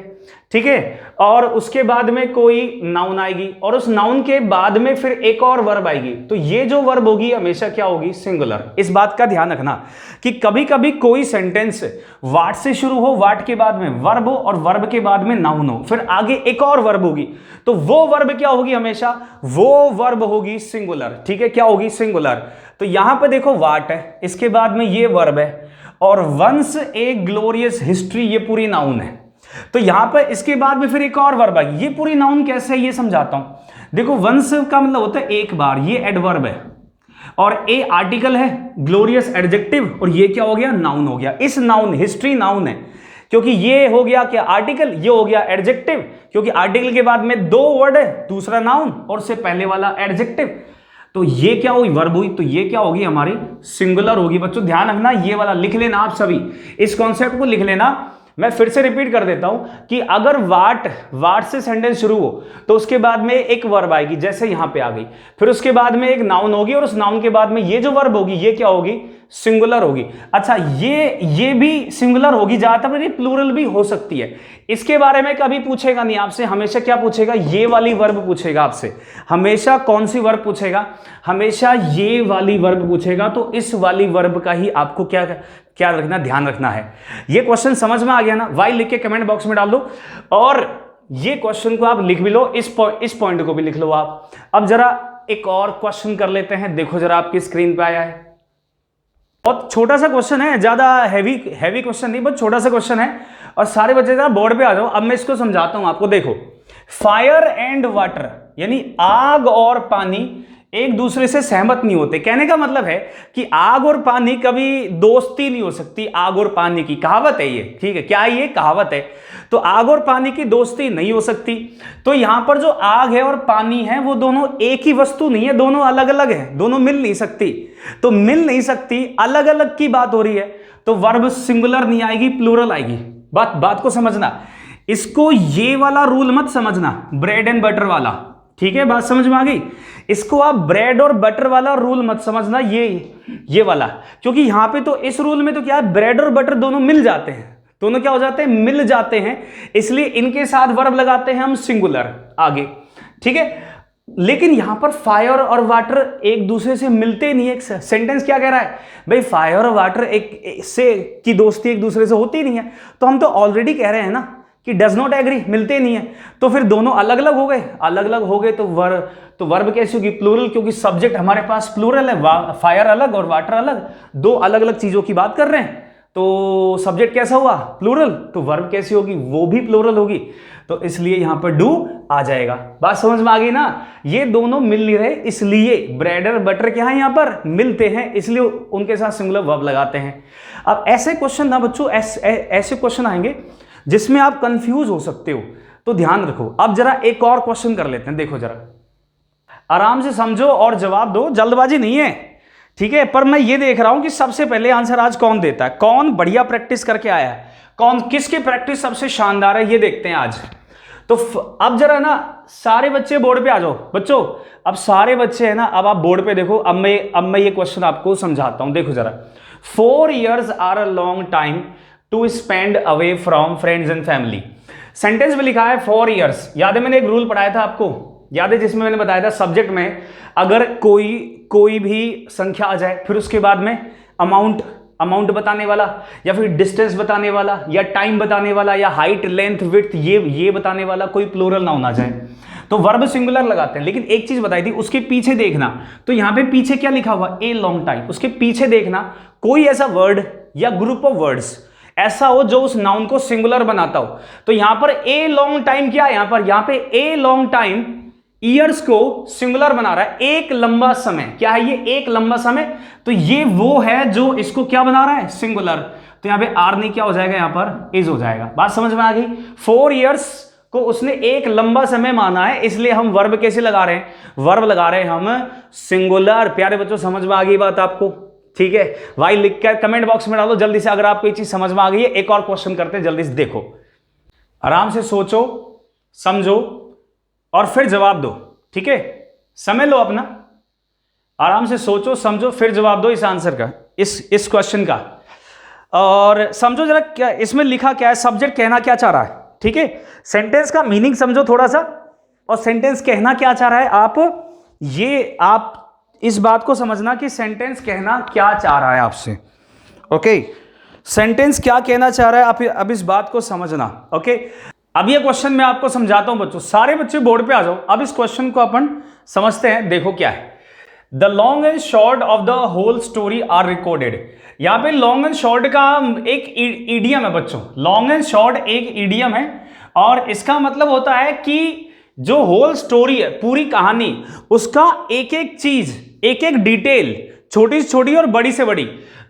[SPEAKER 1] ठीक है, और उसके बाद में कोई नाउन आएगी और उस नाउन के बाद में फिर एक और वर्ब आएगी। तो ये जो वर्ब होगी हमेशा क्या होगी, सिंगुलर। इस बात का ध्यान रखना कि कभी कभी कोई सेंटेंस वाट से शुरू हो, वाट के बाद में वर्ब हो और वर्ब के बाद में नाउन हो, फिर आगे एक और वर्ब होगी, तो वो वर्ब क्या होगी, हमेशा वो वर्ब होगी सिंगुलर, ठीक है। क्या होगी, सिंगुलर। तो यहां पर देखो वाट है, इसके बाद में ये वर्ब है और वंस ए ग्लोरियस हिस्ट्री, ये पूरी नाउन है। तो यहां पर इसके बाद में फिर एक और वर्ब आएगी, ये पूरी नाउन कैसे है ये समझाता हूं। देखो वंस का मतलब होता है एक बार, ये एडवर्ब है। और ए आर्टिकल है, ग्लोरियस एडजेक्टिव, और ये क्या हो गया, नाउन हो गया। इस नाउन, हिस्ट्री नाउन है, क्योंकि ये हो गया क्या आर्टिकल, ये हो गया एडजेक्टिव, क्योंकि आर्टिकल के बाद में दो वर्ड है, दूसरा नाउन और उससे पहले वाला एडजेक्टिव। तो ये क्या हुई, वर्ब हुई, तो ये क्या होगी हमारी, सिंगुलर होगी। बच्चों ध्यान रखना, ये वाला लिख लेना आप सभी, इस कॉन्सेप्ट को लिख लेना। मैं फिर से रिपीट कर देता हूं कि अगर वाट से सेंटेंस शुरू हो तो उसके बाद में एक वर्ब आएगी, जैसे यहां पे आ गई, फिर उसके बाद में एक नाउन होगी, और उस नाउन के बाद में ये जो वर्ब होगी ये क्या होगी, सिंगुलर होगी। अच्छा, ये भी सिंगुलर होगी, ज्यादातर ये प्लूरल भी हो सकती है। इसके बारे में कभी पूछेगा नहीं आपसे, हमेशा क्या पूछेगा, ये वाली वर्ब पूछेगा आपसे। हमेशा कौन सी वर्ब पूछेगा, हमेशा ये वाली वर्ब पूछेगा। तो इस वाली वर्ब का ही आपको क्या रखना, ध्यान रखना है। ये क्वेश्चन समझ में आ गया ना, वाई लिख के कमेंट बॉक्स में डाल दो, और ये क्वेश्चन को आप लिख भी लो, इस पॉइंट को भी लिख लो आप। अब जरा एक और क्वेश्चन कर लेते हैं, देखो जरा आपकी स्क्रीन पे आया है, बहुत छोटा सा क्वेश्चन है, ज्यादा हैवी क्वेश्चन नहीं, बहुत छोटा सा क्वेश्चन है, और सारे बच्चे जरा बोर्ड पे आ जाओ। अब मैं इसको समझाता हूं आपको। देखो, फायर एंड वाटर, यानी आग और पानी एक दूसरे से सहमत नहीं होते। कहने का मतलब है कि आग और पानी कभी दोस्ती नहीं हो सकती। आग और पानी की कहावत है ये, ठीक है, क्या ये कहावत है। तो आग और पानी की दोस्ती नहीं हो सकती। तो यहां पर जो आग है और पानी है वो दोनों एक ही वस्तु नहीं है, दोनों अलग अलग है, दोनों मिल नहीं सकती। तो मिल नहीं सकती, अलग अलग की बात हो रही है, तो वर्ब सिंगुलर नहीं आएगी, प्लूरल आएगी। बात को समझना, इसको ये वाला रूल मत समझना, ब्रेड एंड बटर वाला, ठीक है, बात समझ में आ गई। इसको आप ब्रेड और बटर वाला रूल मत समझना, ये वाला, क्योंकि यहां पे तो इस रूल में तो क्या है, ब्रेड और बटर दोनों मिल जाते हैं, दोनों क्या हो जाते हैं, मिल जाते हैं, इसलिए इनके साथ वर्ब लगाते हैं हम सिंगुलर आगे, ठीक है। लेकिन यहां पर फायर और वाटर एक दूसरे से मिलते नहीं है। सेंटेंस क्या कह रहा है भाई, फायर और वाटर एक से की दोस्ती एक दूसरे से होती नहीं है, तो हम तो ऑलरेडी कह रहे हैं ना कि डज नॉट एग्री, मिलते नहीं है। तो फिर दोनों अलग अलग हो गए, तो वर्ब कैसी होगी, प्लूरल, क्योंकि सब्जेक्ट हमारे पास प्लूरल है, फायर अलग और वाटर अलग, दो अलग अलग चीजों की बात कर रहे हैं। तो सब्जेक्ट कैसा हुआ, प्लूरल, तो वर्ब कैसी होगी, वो भी प्लूरल होगी। तो इसलिए यहां पर डू आ जाएगा। बात समझ में आ गई ना, ये दोनों मिल नहीं रहे, इसलिए ब्रेड और बटर क्या है, यहां पर मिलते हैं, इसलिए उनके साथ सिंगुलर वर्ब लगाते हैं। अब ऐसे क्वेश्चन ना बच्चों, ऐसे क्वेश्चन आएंगे जिसमें आप कंफ्यूज हो सकते हो, तो ध्यान रखो। अब जरा एक और क्वेश्चन कर लेते हैं, देखो जरा आराम से समझो और जवाब दो, जल्दबाजी नहीं है, ठीक है। पर मैं ये देख रहा हूं कि सबसे पहले आंसर आज कौन देता है, कौन बढ़िया प्रैक्टिस करके आया है, कौन किसकी प्रैक्टिस सबसे शानदार है, ये देखते हैं आज। तो अब जरा ना सारे बच्चे बोर्ड पे आ जाओ बच्चों, अब सारे बच्चे हैं ना, अब आप बोर्ड पे देखो। अब मैं ये क्वेश्चन आपको समझाता हूं, देखो जरा। 4 years are a long time to spend away from friends and family. Sentence में लिखा है 4 years। याद है मैंने एक रूल पढ़ाया था आपको, याद है, जिसमें मैंने बताया था सब्जेक्ट में अगर कोई भी संख्या आ जाए, फिर उसके बाद में अमाउंट बताने वाला, या फिर डिस्टेंस बताने वाला, या टाइम बताने वाला, या हाइट लेंथ विड्थ ये बताने वाला कोई प्लूरल ना होना जाए, तो वर्ब सिंगुलर लगाते हैं। लेकिन एक चीज बताई थी, उसके पीछे देखना, तो यहां पे पीछे क्या लिखा हुआ, ए लॉन्ग टाइम, उसके पीछे देखना कोई ऐसा वर्ड या ग्रुप ऑफ वर्ड्स ऐसा हो जो उस नाउन को सिंगुलर बनाता हो। तो यहां पर ए लॉन्ग टाइम क्या है, यहां पे ए लॉन्ग टाइम ईयर्स को सिंगुलर बना रहा है, एक लंबा समय, क्या है ये, एक लंबा समय। तो ये वो है जो इसको क्या बना रहा है, सिंगुलर। तो यहां पे आर नहीं क्या हो जाएगा, यहां पर इज हो जाएगा। बात समझ में आ गई। 4 years को उसने एक लंबा समय माना है, इसलिए हम वर्ब कैसे लगा रहे हैं, वर्ब लगा रहे हैं हम सिंगुलर। प्यारे बच्चों समझ में आ गई बात आपको, ठीक है। वाई लिख कर कमेंट बॉक्स में डालो जल्दी से अगर आपको ये चीज समझ में आ गई है। एक और क्वेश्चन करते हैं, जल्दी से देखो, आराम से सोचो समझो और फिर जवाब दो, ठीक है। समय लो अपना, आराम से सोचो समझो फिर जवाब दो इस आंसर का, इस क्वेश्चन का। और समझो जरा क्या इसमें लिखा क्या है, सब्जेक्ट कहना क्या चाह रहा है, ठीक है। सेंटेंस का मीनिंग समझो थोड़ा सा, और सेंटेंस कहना क्या चाह रहा है। आप इस बात को समझना कि सेंटेंस कहना क्या चाह रहा है आपसे, ओके। सेंटेंस क्या कहना चाह रहा है, आप अब इस बात को समझना, ओके। अब ये क्वेश्चन मैं आपको समझाता हूं बच्चों, सारे बच्चे बोर्ड पे आ जाओ। अब इस क्वेश्चन को अपन समझते हैं, देखो क्या है। The long and short of the whole story are recorded. यहां पे लॉन्ग एंड शॉर्ट का एक ईडियम है बच्चों, लॉन्ग एंड शॉर्ट एक ईडियम है, और इसका मतलब होता है कि जो होल स्टोरी है, पूरी कहानी, उसका एक एक चीज, एक एक डिटेल, छोटी से छोटी और बड़ी से बड़ी।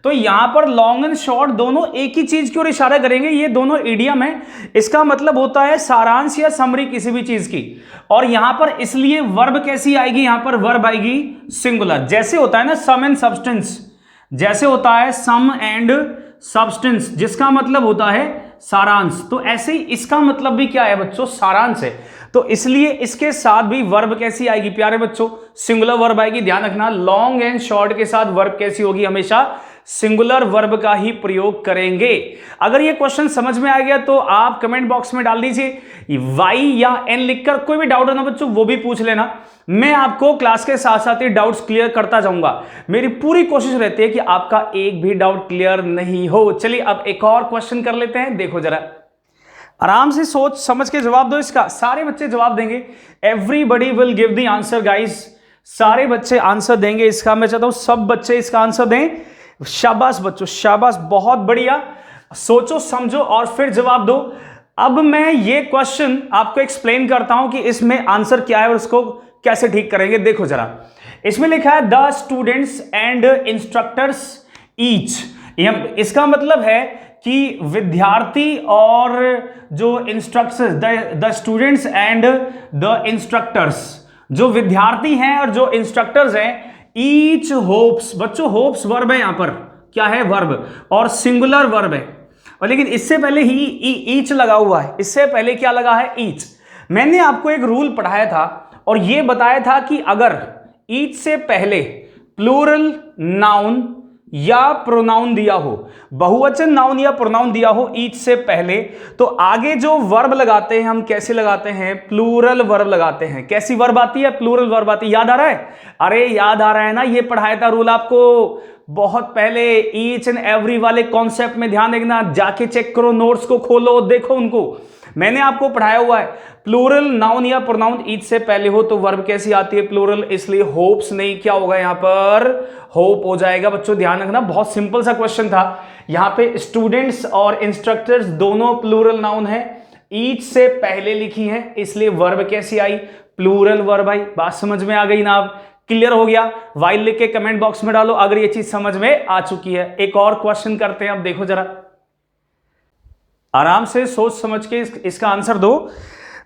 [SPEAKER 1] तो यहां पर लॉन्ग एंड शॉर्ट दोनों एक ही चीज की ओर इशारा करेंगे। ये दोनों इडियम है, इसका मतलब होता है सारांश या समरी किसी भी चीज की। और यहां पर इसलिए वर्ब कैसी आएगी, यहां पर वर्ब आएगी सिंगुलर। जैसे होता है ना सम एंड सब्सटेंस, जैसे होता है सम एंड सब्सटेंस, जिसका मतलब होता है सारांश, तो ऐसे ही इसका मतलब भी क्या है बच्चों, सारांश है। तो इसलिए इसके साथ भी वर्ब कैसी आएगी प्यारे बच्चों, सिंगुलर वर्ब आएगी। ध्यान रखना, लॉन्ग एंड शॉर्ट के साथ वर्ब कैसी होगी, हमेशा सिंगुलर वर्ब का ही प्रयोग करेंगे। अगर ये क्वेश्चन समझ में आ गया तो आप कमेंट बॉक्स में डाल दीजिए वाई या एन लिखकर। कोई भी डाउट है ना बच्चों वो भी पूछ लेना, मैं आपको क्लास के साथ साथ ही डाउट्स क्लियर करता जाऊंगा। मेरी पूरी कोशिश रहती है कि आपका एक भी डाउट क्लियर नहीं हो। चलिए अब एक और क्वेश्चन कर लेते हैं, देखो जरा, आराम से सोच समझ के जवाब दो इसका। सारे बच्चे जवाब देंगे, everybody will give the answer guys, सारे बच्चे आंसर देंगे इसका। मैं चाहता हूं सब बच्चे इसका आंसर दें। शाबाश बच्चों, शाबाश, बहुत बढ़िया। सोचो समझो और फिर जवाब दो। अब मैं ये क्वेश्चन आपको एक्सप्लेन करता हूं कि इसमें आंसर क्या है और उसको कैसे ठीक करेंगे। देखो जरा, इसमें लिखा है the students and instructors each. इसका मतलब है कि विद्यार्थी और जो instructors, the students and the instructors, जो विद्यार्थी हैं और जो इंस्ट्रक्टर्स हैं, ईच होप्स। बच्चों होप्स वर्ब है, यहां पर क्या है, वर्ब, और सिंगुलर वर्ब है। और लेकिन इससे पहले ही ईच लगा हुआ है, इससे पहले क्या लगा है, ईच। मैंने आपको एक रूल पढ़ाया था और यह बताया था कि अगर ईच से पहले प्लूरल नाउन या प्रोनाउन दिया हो, बहुवचन नाउन या प्रोनाउन दिया हो ईच से पहले, तो आगे जो वर्ब लगाते हैं हम कैसे लगाते हैं, प्लूरल वर्ब लगाते हैं। कैसी वर्ब आती है, प्लूरल वर्ब आती है। याद आ रहा है, अरे याद आ रहा है ना, ये पढ़ाया था रूल आपको बहुत पहले। ईच एंड एवरी वाले कॉन्सेप्ट में ध्यान रखना, जाके चेक करो, नोट्स को खोलो, देखो उनको, मैंने आपको पढ़ाया हुआ है। प्लूरल नाउन या प्रोनाउन ईच से पहले हो तो वर्ब कैसी आती है, प्लूरल। इसलिए होप्स नहीं, क्या होगा यहां पर, होप हो जाएगा। बच्चों ध्यान रखना, बहुत सिंपल सा क्वेश्चन था। यहां पे स्टूडेंट्स और इंस्ट्रक्टर्स दोनों प्लूरल नाउन है, ईच से पहले लिखी है, इसलिए वर्ब कैसी आई, प्लूरल वर्ब आई। बात समझ में आ गई ना, आप क्लियर हो गया। वाइल लिख के कमेंट बॉक्स में डालो अगर ये चीज समझ में आ चुकी है। एक और क्वेश्चन करते हैं, अब देखो जरा, आराम से सोच समझ के इसका आंसर दो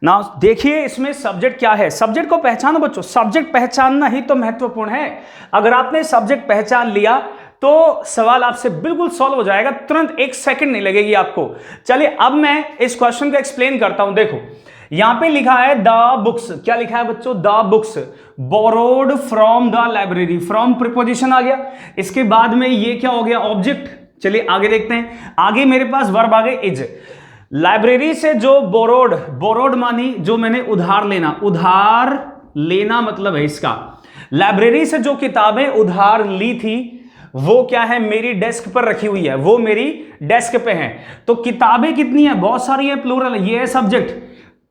[SPEAKER 1] ना। देखिए इसमें सब्जेक्ट क्या है, सब्जेक्ट को पहचानो बच्चों, सब्जेक्ट पहचानना ही तो महत्वपूर्ण है। अगर आपने सब्जेक्ट पहचान लिया तो सवाल आपसे बिल्कुल सॉल्व हो जाएगा, तुरंत एक सेकंड नहीं लगेगी आपको। चलिए अब मैं इस क्वेश्चन को एक्सप्लेन करता हूं। देखो यहां पे लिखा है द बुक्स, क्या लिखा है बच्चों, the books borrowed from the library. From preposition आ गया, इसके बाद में ये क्या हो गया, ऑब्जेक्ट। चलिए आगे देखते हैं, आगे मेरे पास वर्ब आ गए इज। लाइब्रेरी से जो बोरोड, बोरोड मानी जो मैंने उधार लेना, उधार लेना मतलब है इसका। लाइब्रेरी से जो किताबें उधार ली थी वो क्या है, मेरी डेस्क पर रखी हुई है, वो मेरी डेस्क पे है। तो किताबें कितनी है, बहुत सारी है, प्लूरल, ये है सब्जेक्ट।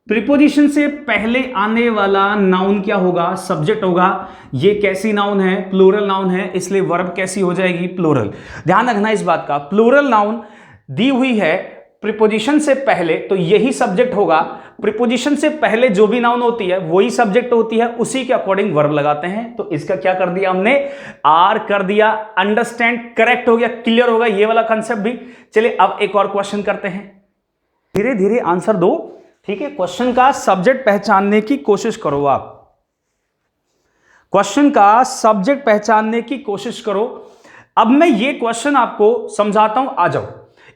[SPEAKER 1] प्रीपोजिशन से पहले आने वाला नाउन क्या होगा, सब्जेक्ट होगा। ये कैसी नाउन है, प्लूरल नाउन है, इसलिए वर्ब कैसी हो जाएगी, प्लूरल। ध्यान रखना इस बात का, प्लूरल नाउन दी हुई है प्रीपोजिशन से पहले तो यही सब्जेक्ट होगा। प्रीपोजिशन से पहले जो भी नाउन होती है वही सब्जेक्ट होती है, उसी के अकॉर्डिंग वर्ब लगाते हैं। तो इसका क्या कर दिया हमने, आर कर दिया। अंडरस्टैंड, करेक्ट हो गया, क्लियर होगा ये वाला कंसेप्ट भी। चलिए अब एक और क्वेश्चन करते हैं, धीरे धीरे आंसर दो, ठीक है। क्वेश्चन का सब्जेक्ट पहचानने की कोशिश करो, आप क्वेश्चन का सब्जेक्ट पहचानने की कोशिश करो। अब मैं ये क्वेश्चन आपको समझाता हूं, आ जाओ।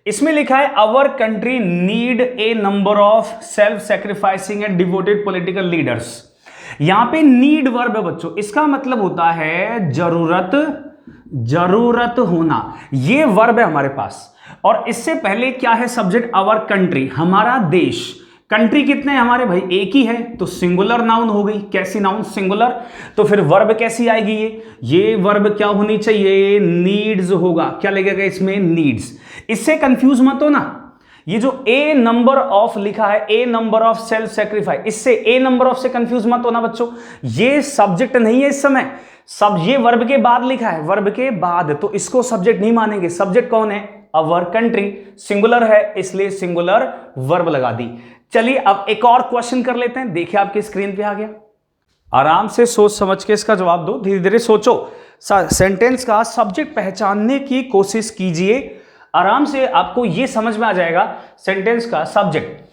[SPEAKER 1] इसमें लिखा है our country need a number of self sacrificing and devoted political leaders. यहां पे नीड वर्ब है बच्चों, इसका मतलब होता है जरूरत, जरूरत होना, ये वर्ब है हमारे पास। और इससे पहले क्या है सब्जेक्ट, अवर कंट्री, हमारा देश। कंट्री कितने हैं हमारे भाई, एक ही है, तो सिंगुलर नाउन हो गई। कैसी नाउन, सिंगुलर। तो फिर वर्ब कैसी आएगी, ये वर्ब क्या होनी चाहिए, नीड्स होगा। क्या लगेगा इसमें, नीड्स। इससे कंफ्यूज मत हो ना, ये जो ए नंबर ऑफ लिखा है, ए नंबर ऑफ सेल्फ सेक्रीफाइस, इससे ए नंबर ऑफ से कंफ्यूज मत होना बच्चों, ये सब्जेक्ट नहीं है इस समय। सब ये वर्ब के बाद लिखा है, वर्ब के बाद, तो इसको सब्जेक्ट नहीं मानेंगे। सब्जेक्ट कौन है, अवर कंट्री, सिंगुलर है, इसलिए सिंगुलर वर्ब लगा दी। चलिए अब एक और क्वेश्चन कर लेते हैं। देखिए आपकी स्क्रीन पे आ गया, आराम से सोच समझ के इसका जवाब दो, धीरे धीरे सोचो, सेंटेंस का सब्जेक्ट पहचानने की कोशिश कीजिए, आराम से आपको यह समझ में आ जाएगा सेंटेंस का सब्जेक्ट।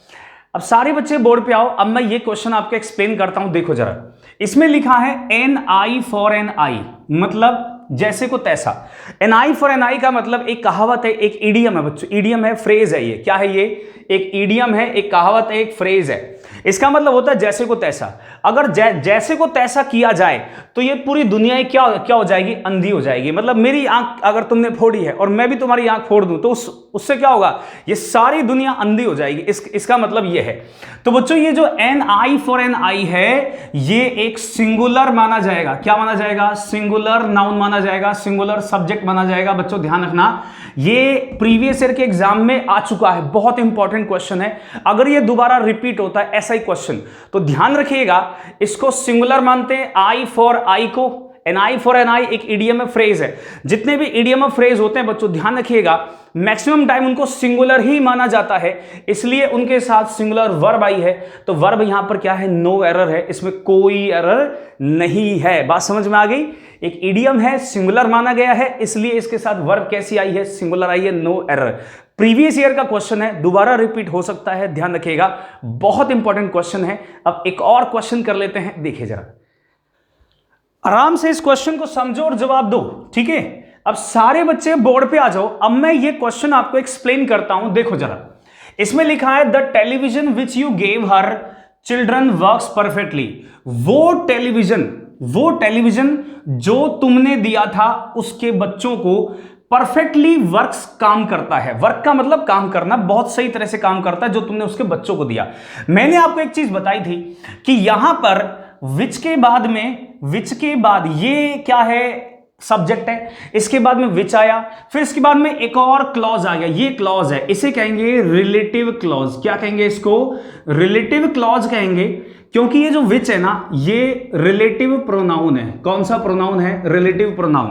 [SPEAKER 1] अब सारे बच्चे बोर्ड पे आओ, अब मैं ये क्वेश्चन आपको एक्सप्लेन करता हूं। देखो जरा, इसमें लिखा है एन आई फॉर एन आई, मतलब जैसे को तैसा। एन आई फॉर एन आई का मतलब एक कहावत है, एक इडियम है बच्चों, इडियम है, फ्रेज है। ये क्या है? ये एक इडियम है, एक कहावत है, एक फ्रेज है। इसका मतलब होता है जैसे को तैसा। अगर जैसे को तैसा किया जाए तो ये पूरी दुनिया क्या हो जाएगी? अंधी हो जाएगी। मतलब मेरी आंख अगर तुमने फोड़ी है और मैं भी तुम्हारी आंख फोड़ दूं तो उससे क्या होगा? ये सारी दुनिया अंधी हो जाएगी। इसका मतलब ये है। तो बच्चों ये जो एन आई फॉर एन आई है, ये एक सिंगुलर माना जाएगा। क्या माना जाएगा? सिंगुलर नाउन माना जाएगा, सिंगुलर सब्जेक्ट माना जाएगा। बच्चों ध्यान रखना, ये प्रीवियस ईयर के एग्जाम में आ चुका है, बहुत इंपॉर्टेंट क्वेश्चन है। अगर ये दोबारा रिपीट होता है ऐसा ही क्वेश्चन तो ध्यान रखिएगा, इसको सिंगुलर मानते हैं, आई फॉर आई को, एन आई फॉर एन आई एक इडियम फ्रेज है। जितने भी इडियम फ्रेज होते हैं बच्चों ध्यान रखिएगा, मैक्सिमम टाइम उनको सिंगुलर ही माना जाता है, इसलिए उनके साथ सिंगुलर वर्ब आई है। तो वर्ब यहां पर क्या है? नो एरर है, इसमें कोई एरर नहीं है। बात समझ में आ गई? एक इडियम है, सिंगुलर माना गया है, इसलिए इसके साथ वर्ब कैसी आई है? सिंगुलर आई है, नो एरर। प्रीवियस ईयर का क्वेश्चन है, दोबारा रिपीट हो सकता है, ध्यान रखिएगा, बहुत इंपॉर्टेंट क्वेश्चन है। अब एक और क्वेश्चन कर लेते हैं, देखिए जरा, आराम से इस क्वेश्चन को समझो और जवाब दो, ठीक है? अब सारे बच्चे बोर्ड पे आ जाओ, अब मैं ये क्वेश्चन आपको एक्सप्लेन करता हूं। देखो जरा, इसमें लिखा है the television which you gave her children works perfectly. वो टेलीविजन जो तुमने दिया था उसके बच्चों को परफेक्टली वर्क्स काम करता है। वर्क का मतलब काम करना, बहुत सही तरह से काम करता है जो तुमने उसके बच्चों को दिया। मैंने आपको एक चीज बताई थी कि यहां पर विच के बाद ये क्या है? सब्जेक्ट है, इसके बाद में विच आया, फिर इसके बाद में एक और क्लॉज आ गया, ये क्लॉज है, इसे कहेंगे रिलेटिव क्लॉज। क्या कहेंगे इसको? रिलेटिव क्लॉज कहेंगे, क्योंकि ये जो विच है ना, ये रिलेटिव प्रोनाउन है। कौन सा प्रोनाउन है? Relative pronoun.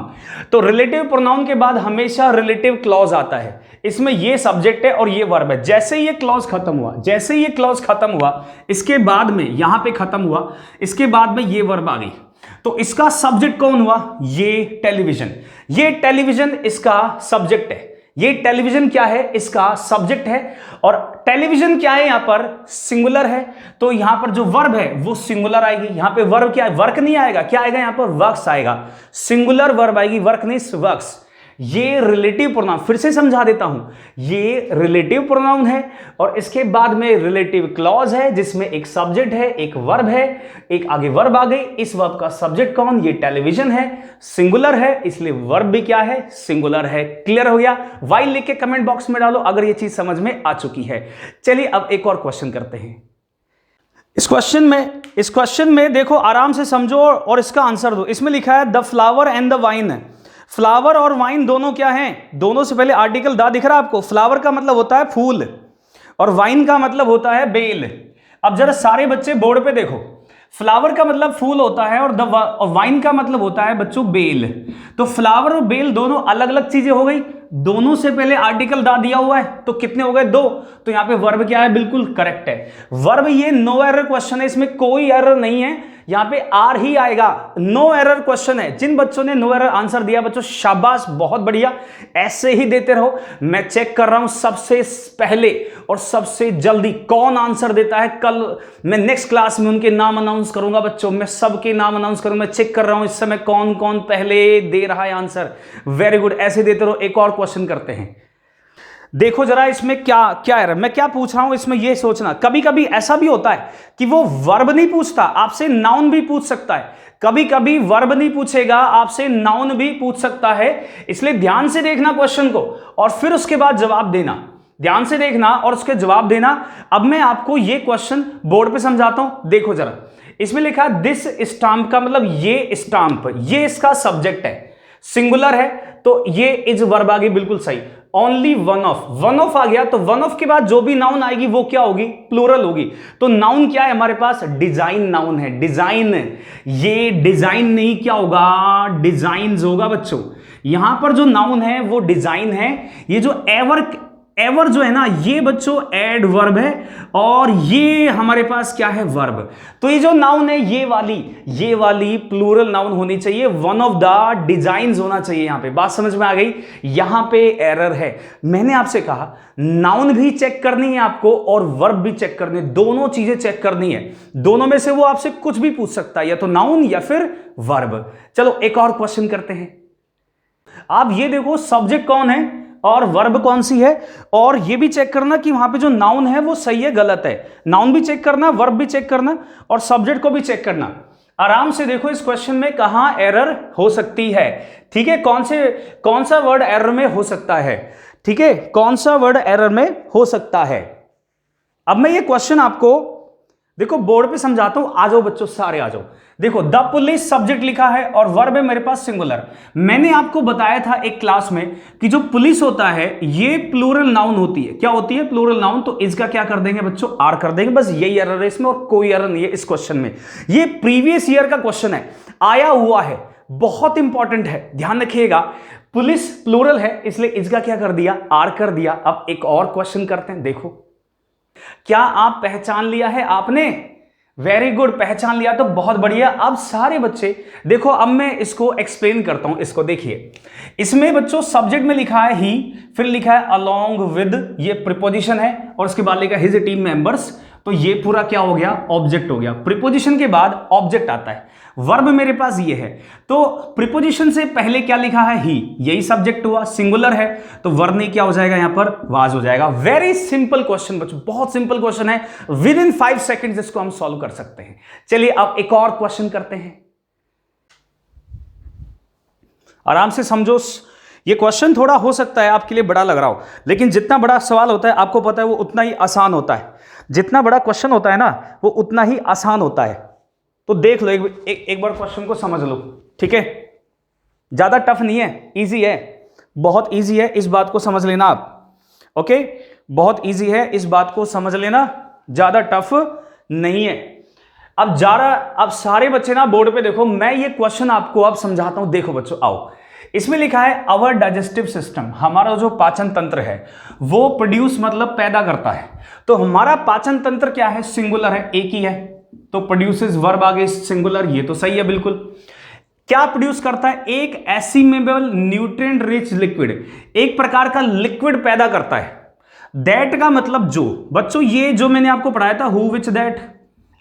[SPEAKER 1] तो रिलेटिव प्रोनाउन के बाद हमेशा रिलेटिव क्लॉज आता है, इसमें ये सब्जेक्ट है और ये वर्ब है। जैसे ये क्लॉज खत्म हुआ, इसके बाद में यहां पे खत्म हुआ, इसके बाद में ये वर्ब आ गई, तो इसका सब्जेक्ट कौन हुआ? ये टेलीविजन इसका सब्जेक्ट है। ये टेलीविजन क्या है? इसका सब्जेक्ट है। और टेलीविजन क्या है? यहां पर सिंगुलर है, तो यहां पर जो वर्ब है वो सिंगुलर आएगी। यहां पे वर्ब क्या है? वर्क नहीं आएगा, क्या आएगा? यहां पर वर्क्स आएगा, सिंगुलर वर्ब आएगी, वर्क नहीं वर्क्स। ये रिलेटिव प्रोनाउन, फिर से समझा देता हूं, ये रिलेटिव प्रोनाउन है और इसके बाद में रिलेटिव क्लॉज है जिसमें एक सब्जेक्ट है, एक वर्ब है, एक आगे वर्ब आ गई। इस वर्ब का सब्जेक्ट कौन? ये टेलीविजन है, सिंगुलर है, इसलिए वर्ब भी क्या है? सिंगुलर है। क्लियर हो गया? वाइल लिख के कमेंट बॉक्स में डालो अगर ये चीज समझ में आ चुकी है। चलिए अब एक और क्वेश्चन करते हैं। इस क्वेश्चन में देखो, आराम से समझो और इसका आंसर दो। इसमें लिखा है the flower and the wine. Flower और वाइन दोनों क्या हैं? दोनों से पहले आर्टिकल दा दिख रहा है आपको। फ्लावर का मतलब होता है फूल और वाइन का मतलब होता है बेल। अब जरा सारे बच्चे बोर्ड पे देखो, फ्लावर का मतलब फूल होता है और वाइन का मतलब होता है बच्चों बेल। तो फ्लावर और बेल दोनों अलग अलग चीजें हो गई, दोनों से पहले आर्टिकल दा दिया हुआ है, तो कितने हो गए? 2। तो यहां पे वर्ब क्या है? बिल्कुल करेक्ट है वर्ब। ये नो एरर क्वेश्चन है, इसमें कोई एरर नहीं है, यहां पे आर ही आएगा। नो एरर क्वेश्चन है। जिन बच्चों ने नो एरर आंसर दिया बच्चों शाबाश, बहुत बढ़िया, ऐसे ही देते रहो। मैं चेक कर रहा हूं सबसे पहले और सबसे जल्दी कौन आंसर देता है। कल मैं नेक्स्ट क्लास में उनके नाम अनाउंस करूंगा बच्चों, मैं सबके नाम अनाउंस करूंगा। मैं चेक कर रहा हूं इस समय कौन कौन पहले दे रहा है आंसर। वेरी गुड, ऐसे देते रहो। एक और क्वेश्चन करते हैं। देखो जरा इसमें क्या है, मैं क्या पूछ रहा हूं इसमें ये सोचना। कभी कभी ऐसा भी होता है कि वो वर्ब नहीं पूछता, आपसे नाउन भी पूछ सकता है। कभी कभी वर्ब नहीं पूछेगा, आपसे नाउन भी पूछ सकता है। इसलिए ध्यान से देखना क्वेश्चन को और फिर उसके बाद जवाब देना। ध्यान से देखना और उसके जवाब देना। अब मैं आपको ये क्वेश्चन बोर्ड पे समझाता हूं। देखो जरा, इसमें लिखा है दिस स्टाम्प का मतलब ये स्टाम्प, ये इसका सब्जेक्ट है, सिंगुलर है, तो ये इज वर्ब आ गई, बिल्कुल सही। ओनली वन ऑफ आ गया, तो वन ऑफ के बाद जो भी नाउन आएगी वो क्या होगी? प्लूरल होगी। तो नाउन क्या है हमारे पास? डिजाइन नाउन है, डिजाइन। ये डिजाइन नहीं क्या होगा? डिजाइन्स होगा बच्चों। यहां पर जो नाउन है वो डिजाइन है। ये जो एवर जो है ना, ये बच्चों एडवर्ब है और ये हमारे पास क्या है, वर्ब। तो ये जो नाउन है, ये वाली प्लूरल नाउन होनी चाहिए, वन ऑफ द डिजाइन्स होना चाहिए। यहां पे बात समझ में आ गई, यहां पे एरर है। मैंने आपसे कहा नाउन भी चेक करनी है आपको और वर्ब भी चेक करनी है, दोनों चीजें चेक करनी है। दोनों में से वो आपसे कुछ भी पूछ सकता है, या तो नाउन या फिर वर्ब। चलो एक और क्वेश्चन करते हैं। आप ये देखो, सब्जेक्ट कौन है और वर्ब कौन सी है, और ये भी चेक करना कि वहां पे जो नाउन है वो सही है गलत है। नाउन भी चेक करना, वर्ब भी चेक करना और सब्जेक्ट को भी चेक करना। आराम से देखो इस क्वेश्चन में कहां एरर हो सकती है। ठीक है, कौन सा वर्ड एरर में हो सकता है। ठीक है, कौन सा वर्ड एरर में हो सकता है। अब मैं ये क्वेश्चन आपको देखो बोर्ड पे समझाता हूं। आ जाओ बच्चों, सारे आ जाओ। देखो, द पुलिस सब्जेक्ट लिखा है और वर्ब है मेरे पास सिंगुलर। मैंने आपको बताया था एक क्लास में कि जो पुलिस होता है ये प्लूरल नाउन होती है। क्या होती है, प्लूरल नाउन। तो इसका क्या कर देंगे बच्चों, आर कर देंगे। बस यही एरर है इसमें और कोई एरर नहीं है इस क्वेश्चन में। ये प्रीवियस ईयर का क्वेश्चन है, आया हुआ है, बहुत इंपॉर्टेंट है, ध्यान रखिएगा। पुलिस प्लूरल है इसलिए इसका क्या कर दिया, आर कर दिया। अब एक और क्वेश्चन करते हैं। देखो, क्या आप पहचान लिया है आपने, वेरी गुड, पहचान लिया तो बहुत बढ़िया। अब सारे बच्चे देखो, अब मैं इसको एक्सप्लेन करता हूं। इसको देखिए, इसमें बच्चों सब्जेक्ट में लिखा है ही, फिर लिखा है अलोंग विद, ये प्रीपोजिशन है, और उसके बाद लिखा है हिज टीम मेंबर्स। तो ये पूरा क्या हो गया, ऑब्जेक्ट हो गया। प्रीपोजिशन के बाद ऑब्जेक्ट आता है। वर्ब मेरे पास ये है, तो प्रीपोजिशन से पहले क्या लिखा है, ही, यही सब्जेक्ट हुआ, सिंगुलर है, तो वर्ब नहीं क्या हो जाएगा यहां पर, वाज हो जाएगा। वेरी सिंपल क्वेश्चन बच्चों, बहुत सिंपल क्वेश्चन है। विद इन 5 सेकेंड्स इसको हम सॉल्व कर सकते हैं। चलिए अब एक और क्वेश्चन करते हैं। आराम से समझो, ये क्वेश्चन थोड़ा हो सकता है आपके लिए बड़ा लग रहा हो, लेकिन जितना बड़ा सवाल होता है आपको पता है वो उतना ही आसान होता है। जितना बड़ा क्वेश्चन होता है ना वो उतना ही आसान होता है। तो देख लो, एक बार क्वेश्चन को समझ लो। ठीक है, ज्यादा टफ नहीं है, इजी है, बहुत इजी है, इस बात को समझ लेना आप। ओके, बहुत इजी है, इस बात को समझ लेना, ज्यादा टफ नहीं है। अब सारे बच्चे ना बोर्ड पे देखो, मैं ये क्वेश्चन आपको अब समझाता हूं। देखो बच्चों, आओ, इसमें लिखा है अवर डाइजेस्टिव सिस्टम, हमारा जो पाचन तंत्र है वो प्रोड्यूस मतलब पैदा करता है। तो हमारा पाचन तंत्र क्या है, सिंगुलर है, एक ही है, तो प्रोड्यूसेस, वर्ब आगे सिंगुलर, ये तो सही है बिल्कुल। क्या प्रोड्यूस करता है, एक एसिमेबल न्यूट्रिएंट रिच लिक्विड, एक प्रकार का लिक्विड पैदा करता है। दैट का मतलब जो, बच्चों ये जो मैंने आपको पढ़ाया था हु विच दैट,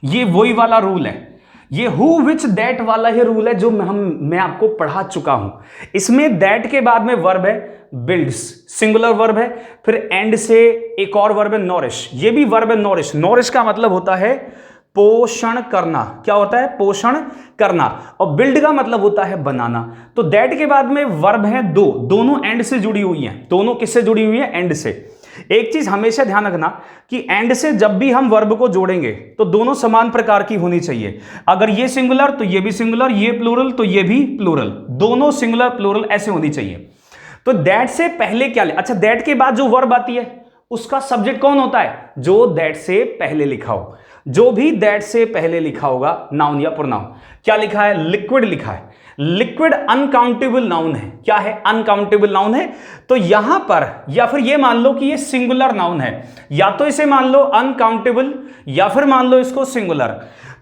[SPEAKER 1] ये वही वाला रूल है। ये हु विच दैट वाला ही रूल है जो मैं आपको पढ़ा चुका हूं। इसमें दैट के बाद में वर्ब है बिल्ड्स, सिंगुलर वर्ब है, फिर एंड से एक और वर्ब है नॉरिश, ये भी वर्ब है नॉरिश। नॉरिश का मतलब होता है पोषण करना। क्या होता है, पोषण करना। और बिल्ड का मतलब होता है बनाना। तो दैट के बाद में वर्ब है दो, दोनों एंड से जुड़ी हुई हैं। दोनों किससे जुड़ी हुई है, एंड से। एक चीज हमेशा ध्यान रखना कि एंड से जब भी हम वर्ब को जोड़ेंगे तो दोनों समान प्रकार की होनी चाहिए। अगर ये सिंगुलर तो ये भी सिंगुलर, ये प्लूरल तो ये भी प्लूरल, दोनों सिंगुलर प्लूरल ऐसे होनी चाहिए। तो दैट से पहले क्या ले, अच्छा दैट के बाद जो वर्ब आती है उसका सब्जेक्ट कौन होता है, जो दैट से पहले लिखा हो। जो भी दैट से पहले लिखा होगा, नाउन या प्रोनाउन। क्या लिखा है, लिक्विड लिखा है। लिक्विड अनकाउंटेबल नाउन है। क्या है, अनकाउंटेबल नाउन है। तो यहां पर या फिर ये मान लो कि ये सिंगुलर नाउन है, या तो इसे मान लो अनकाउंटेबल या फिर मान लो इसको सिंगुलर।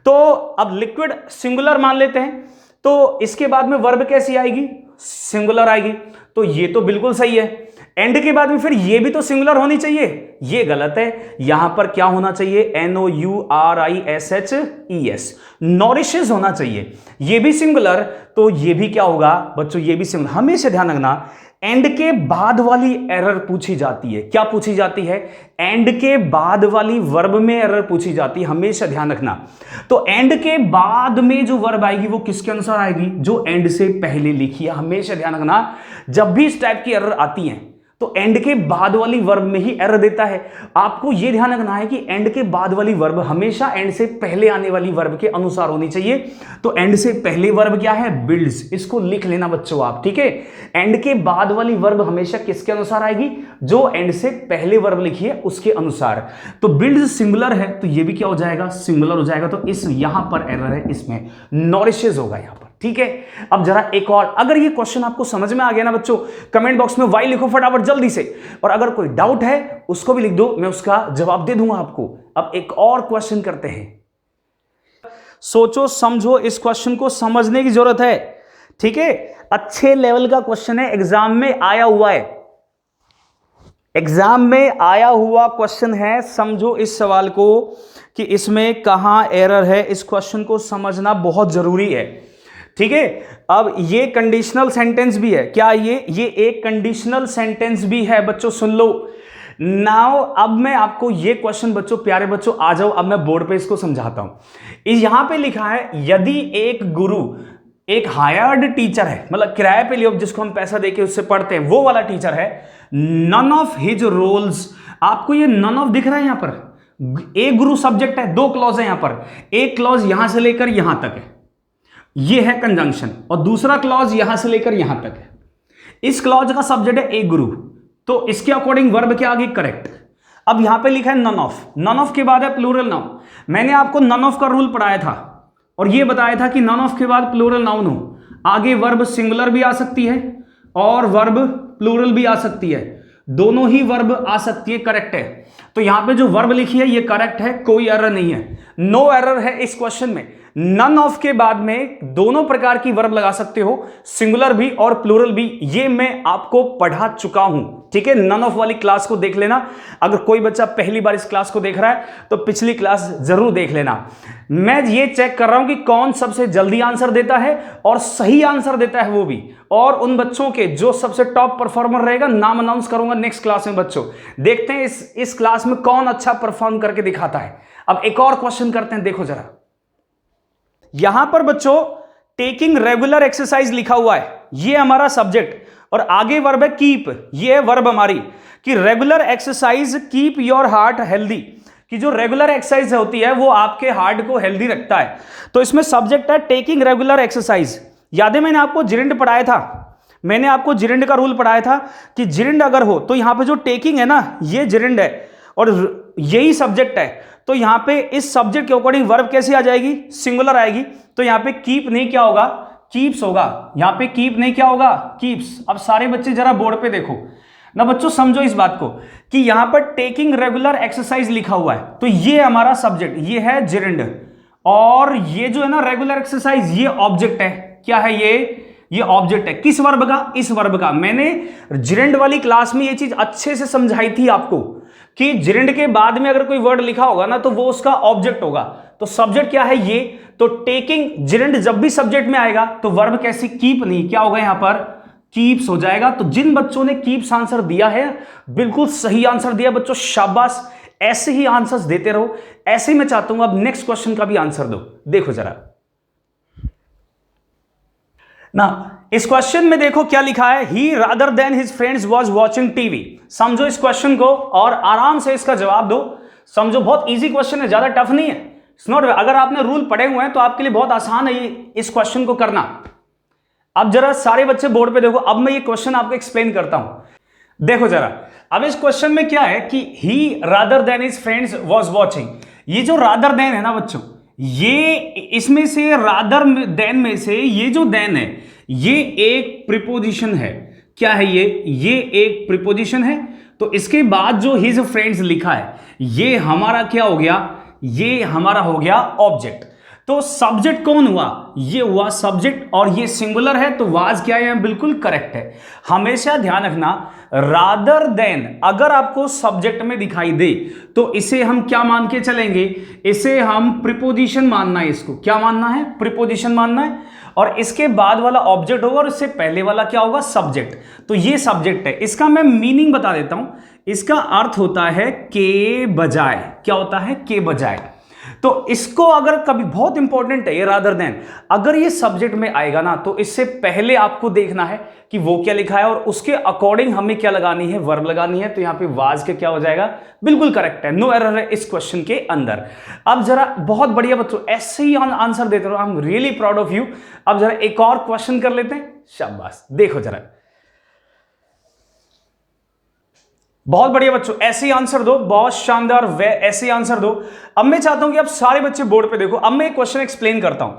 [SPEAKER 1] तो अब लिक्विड सिंगुलर मान लेते हैं, तो इसके बाद में वर्ब कैसी आएगी, सिंगुलर आएगी। तो ये तो बिल्कुल सही है। एंड के बाद में फिर ये भी तो सिंगुलर होनी चाहिए, ये गलत है। यहां पर क्या होना चाहिए, NOURISHES, नॉरिशेस होना चाहिए। ये भी सिंगुलर, तो ये भी क्या होगा बच्चों, ये भी सिंगुलर। हमेशा ध्यान रखना, एंड के बाद वाली एरर पूछी जाती है। क्या पूछी जाती है, एंड के बाद वाली वर्ब में एरर पूछी जाती है, हमेशा ध्यान रखना। तो एंड के बाद में जो वर्ब आएगी वो किसके अनुसार आएगी, जो एंड से पहले लिखी है। हमेशा ध्यान रखना, जब भी इस टाइप की एरर आती है तो एंड के बाद वाली वर्ब में ही एरर देता है। आपको यह ध्यान रखना है कि एंड के बाद वाली वर्ब हमेशा एंड से पहले आने वाली वर्ब के अनुसार होनी चाहिए। तो एंड से पहले वर्ब क्या है, बिल्ड्स, इसको लिख लेना बच्चों आप, ठीक है। एंड के बाद वाली वर्ब हमेशा किसके अनुसार आएगी, जो एंड से पहले वर्ब लिखी है उसके अनुसार। तो बिल्ड्स सिंगुलर है तो ये भी क्या हो जाएगा, सिंगुलर हो जाएगा। तो इस यहां पर एरर है, इसमें नॉरिशेस होगा यहां पर। ठीक है। अब जरा एक और, अगर ये क्वेश्चन आपको समझ में आ गया ना बच्चों, कमेंट बॉक्स में वाई लिखो फटाफट जल्दी से, और अगर कोई डाउट है उसको भी लिख दो, मैं उसका जवाब दे दूंगा आपको। अब एक और क्वेश्चन करते हैं, सोचो समझो, इस क्वेश्चन को समझने की जरूरत है, ठीक है। अच्छे लेवल का क्वेश्चन है, एग्जाम में आया हुआ है, एग्जाम में आया हुआ क्वेश्चन है। समझो इस सवाल को कि इसमें कहां एरर है, इस क्वेश्चन को समझना बहुत जरूरी है, ठीक है। अब ये कंडीशनल सेंटेंस भी है, क्या ये एक कंडीशनल सेंटेंस भी है बच्चों, सुन लो नाउ। अब मैं आपको ये क्वेश्चन बच्चों, प्यारे बच्चों आ जाओ, अब मैं बोर्ड पे इसको समझाता हूं। यहां पे लिखा है, यदि एक गुरु एक हायर्ड टीचर है, मतलब किराए पे लियो जिसको हम पैसा देके उससे पढ़ते हैं, वो वाला टीचर है, नन ऑफ हिज रोल्स, आपको ये नन ऑफ दिख रहा है यहां पर, एक गुरु सब्जेक्ट है, दो क्लॉज है यहां पर, एक क्लॉज यहां से लेकर यहां तक है, ये है कंजंक्शन, और दूसरा क्लॉज यहां से लेकर यहां तक है। इस क्लॉज का सब्जेक्ट है एक गुरु, तो इसके अकॉर्डिंग वर्ब क्या आ गई, करेक्ट। अब यहां पे लिखा है नन ऑफ, नन ऑफ के बाद है प्लूरल नाउन। मैंने आपको नन ऑफ का रूल पढ़ाया था और ये बताया था कि नन ऑफ के बाद प्लूरल नाउन हो, आगे वर्ब सिंगुलर भी आ सकती है और वर्ब प्लूरल भी आ सकती है, दोनों ही वर्ब आ सकती है, करेक्ट है। तो यहां पे जो वर्ब लिखी है ये करेक्ट है, कोई एरर नहीं है, नो एरर है इस क्वेश्चन में। नन ऑफ के बाद में दोनों प्रकार की वर्ब लगा सकते हो, सिंगुलर भी और प्लूरल भी, ये मैं आपको पढ़ा चुका हूं, ठीक है। नन ऑफ वाली क्लास को देख लेना, अगर कोई बच्चा पहली बार इस क्लास को देख रहा है तो पिछली क्लास जरूर देख लेना। मैं ये चेक कर रहा हूं कि कौन सबसे जल्दी आंसर देता है और सही आंसर देता है वो भी, और उन बच्चों के जो सबसे टॉप परफॉर्मर रहेगा नाम अनाउंस करूंगा नेक्स्ट क्लास में बच्चों। देखते हैं इस क्लास में कौन अच्छा परफॉर्म करके दिखाता है। अब एक और क्वेश्चन करते हैं, देखो जरा, यहां पर बच्चों टेकिंग रेगुलर एक्सरसाइज लिखा हुआ है, ये हमारा सब्जेक्ट, और आगे वर्ब है कीप, ये है वर्ब हमारी कि regular exercise keep your heart healthy, कि जो रेगुलर एक्सरसाइज होती है वो आपके हार्ट को हेल्दी रखता है। तो इसमें सब्जेक्ट है टेकिंग रेगुलर एक्सरसाइज। याद है मैंने आपको जिरिंड पढ़ाया था, मैंने आपको जिरिंड का रूल पढ़ाया था कि जिरिंड अगर हो तो यहां पे जो टेकिंग है ना, ये जिरिंड है और यही सब्जेक्ट है, तो यहां पे इस सब्जेक्ट के अकॉर्डिंग वर्ब कैसी आ जाएगी, सिंगुलर आएगी। तो यहां पे कीप नहीं क्या होगा, कीप्स होगा, यहां पे कीप नहीं क्या होगा, कीप्स। अब सारे बच्चे जरा बोर्ड पे देखो ना बच्चों, समझो इस बात को कि यहां पर टेकिंग रेगुलर एक्सरसाइज लिखा हुआ है, तो ये हमारा सब्जेक्ट, ये है जिरिंड, और ये जो है ना रेगुलर एक्सरसाइज, ये ऑब्जेक्ट है, क्या है ये ऑब्जेक्ट है, किस वर्ब का, इस वर्ब का। मैंने जिरिंड वाली क्लास में ये चीज अच्छे से समझाई थी आपको कि जिरिंड के बाद में अगर कोई वर्ड लिखा होगा ना तो वो उसका ऑब्जेक्ट होगा। तो सब्जेक्ट क्या है ये, तो टेकिंग जिरिंड जब भी सब्जेक्ट में आएगा तो वर्ब कैसी, कीप नहीं, क्या होगा यहां पर, कीप्स हो जाएगा। तो जिन बच्चों ने कीप्स आंसर दिया है, बिल्कुल सही आंसर दिया बच्चों, शाबाश, ऐसे ही आंसर्स देते रहो। ऐसे ही मैं चाहता हूं अब नेक्स्ट क्वेश्चन का भी आंसर दो। देखो जरा ना, इस क्वेश्चन में देखो क्या लिखा है, he rather than his friends was watching TV. समझो इस क्वेश्चन को और आराम से इसका जवाब दो। समझो, बहुत इजी क्वेश्चन है, ज्यादा टफ नहीं है, इट्स नॉट। अगर आपने रूल पढ़े हुए हैं तो आपके लिए बहुत आसान है इस क्वेश्चन को करना। अब जरा सारे बच्चे बोर्ड पे देखो, अब मैं ये क्वेश्चन आपको एक्सप्लेन करता हूं। देखो जरा, अब इस क्वेश्चन में क्या है कि he rather than his friends was watching, ये जो रादर देन है ना बच्चों, ये इसमें से रादर देन में से ये जो देन है ये एक प्रीपोजिशन है, क्या है ये एक प्रीपोजिशन है। तो इसके बाद जो हिज फ्रेंड्स लिखा है ये हमारा क्या हो गया, ये हमारा हो गया ऑब्जेक्ट। तो सब्जेक्ट कौन हुआ, ये हुआ सब्जेक्ट, और ये सिंगुलर है तो वाज क्या है, बिल्कुल करेक्ट है। हमेशा ध्यान रखना, रादर देन अगर आपको सब्जेक्ट में दिखाई दे तो इसे हम क्या मान के चलेंगे, इसे हम प्रीपोजिशन मानना है, इसको क्या मानना है, प्रीपोजिशन मानना है, और इसके बाद वाला ऑब्जेक्ट होगा और इससे पहले वाला क्या होगा, सब्जेक्ट। तो ये सब्जेक्ट है, इसका मैं मीनिंग बता देता हूं। इसका अर्थ होता है के बजाय, क्या होता है, के बजाय। तो इसको अगर कभी, बहुत इंपॉर्टेंट है ये रादर देन, अगर ये सब्जेक्ट में आएगा ना तो इससे पहले आपको देखना है कि वो क्या लिखा है और उसके अकॉर्डिंग हमें क्या लगानी है, वर्ब लगानी है। तो यहां पे वाज के क्या हो जाएगा, बिल्कुल करेक्ट है, नो एरर है इस क्वेश्चन के अंदर। अब जरा, बहुत बढ़िया बच्चों, ऐसे ही आंसर देते रहो, I am really proud of you. अब जरा एक और क्वेश्चन कर लेते हैं, शाबाश। देखो जरा, बहुत बढ़िया बच्चों, ऐसे ही आंसर दो, बहुत शानदार, ऐसे ही आंसर दो। अब मैं चाहता हूं कि आप सारे बच्चे बोर्ड पे देखो। अब मैं एक क्वेश्चन एक्सप्लेन करता हूं।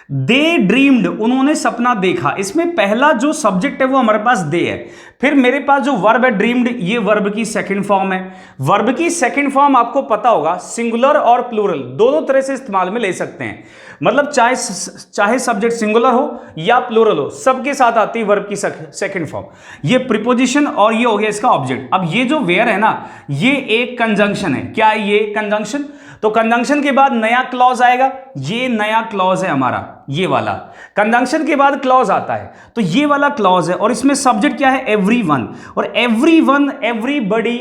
[SPEAKER 1] दे ड्रीम्ड, उन्होंने सपना देखा। इसमें पहला जो सब्जेक्ट है वो हमारे पास दे है, फिर मेरे पास जो वर्ब है ड्रीम्ड, ये वर्ब की सेकंड फॉर्म है। वर्ब की सेकंड फॉर्म आपको पता होगा सिंगुलर और प्लूरल दोनों तरह से इस्तेमाल में ले सकते हैं। मतलब चाहे सब्जेक्ट सिंगुलर हो या प्लूरल हो, सबके साथ आती है वर्ब की सेकंड फॉर्म। ये प्रीपोजिशन और ये हो गया इसका ऑब्जेक्ट। अब ये जो वेयर है ना, ये एक कंजंक्शन है। क्या है ये? कंजंक्शन। तो कंजंक्शन के बाद नया क्लॉज आएगा, ये नया क्लॉज है हमारा, ये वाला। कंजंक्शन के बाद क्लॉज आता है, तो ये वाला क्लॉज है, और इसमें सब्जेक्ट क्या है? एवरीवन। और everyone, everybody,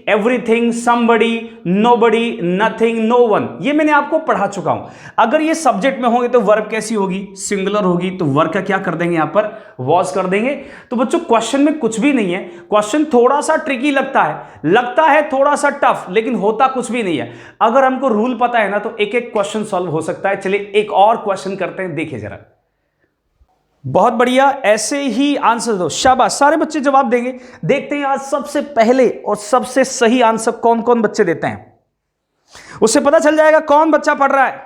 [SPEAKER 1] everything, somebody, nobody, nothing, no one, ये मैंने आपको पढ़ा चुका हूं। अगर ये सब्जेक्ट में होंगे तो वर्ब कैसी होगी? सिंगुलर होगी। तो वर्ब का क्या कर देंगे यहां पर? वॉज कर देंगे। तो बच्चों क्वेश्चन में कुछ भी नहीं है। क्वेश्चन थोड़ा सा ट्रिकी लगता है थोड़ा सा टफ, लेकिन होता कुछ भी नहीं है। अगर हमको रूल पता है ना तो एक एक क्वेश्चन सॉल्व हो सकता है। चलिए एक और क्वेश्चन करते हैं, देखिए जरा। बहुत बढ़िया, ऐसे ही आंसर दो, शाबाश, सारे बच्चे जवाब देंगे। देखते हैं आज सबसे पहले और सबसे सही आंसर कौन कौन बच्चे देते हैं, उससे पता चल जाएगा कौन बच्चा पढ़ रहा है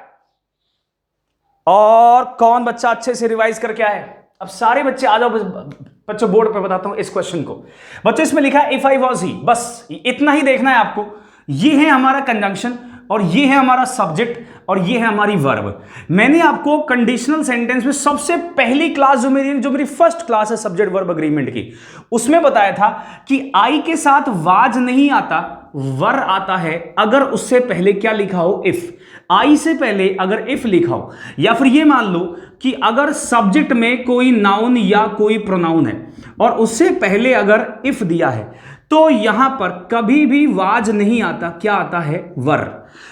[SPEAKER 1] और कौन बच्चा अच्छे से रिवाइज करके आए। अब सारे बच्चे आ जाओ बच्चों, बोर्ड पे बताता हूं इस क्वेश्चन को। बच्चों इसमें लिखा है इफ आई वॉज ही, बस इतना ही देखना है आपको। ये है हमारा कंजंक्शन और ये है हमारा सब्जेक्ट और ये है हमारी वर्ब। मैंने आपको कंडीशनल सेंटेंस में सबसे पहली क्लास जो मेरी फर्स्ट क्लास है सब्जेक्ट वर्ब अग्रीमेंट की, उसमें बताया था कि आई के साथ वाज नहीं आता, वर आता है अगर उससे पहले क्या लिखा हो? इफ। आई से पहले अगर इफ लिखा हो, या फिर ये मान लो कि अगर सब्जेक्ट में कोई नाउन या कोई प्रोनाउन है और उससे पहले अगर इफ दिया है, तो यहां पर कभी भी वाज नहीं आता, क्या आता है? वर।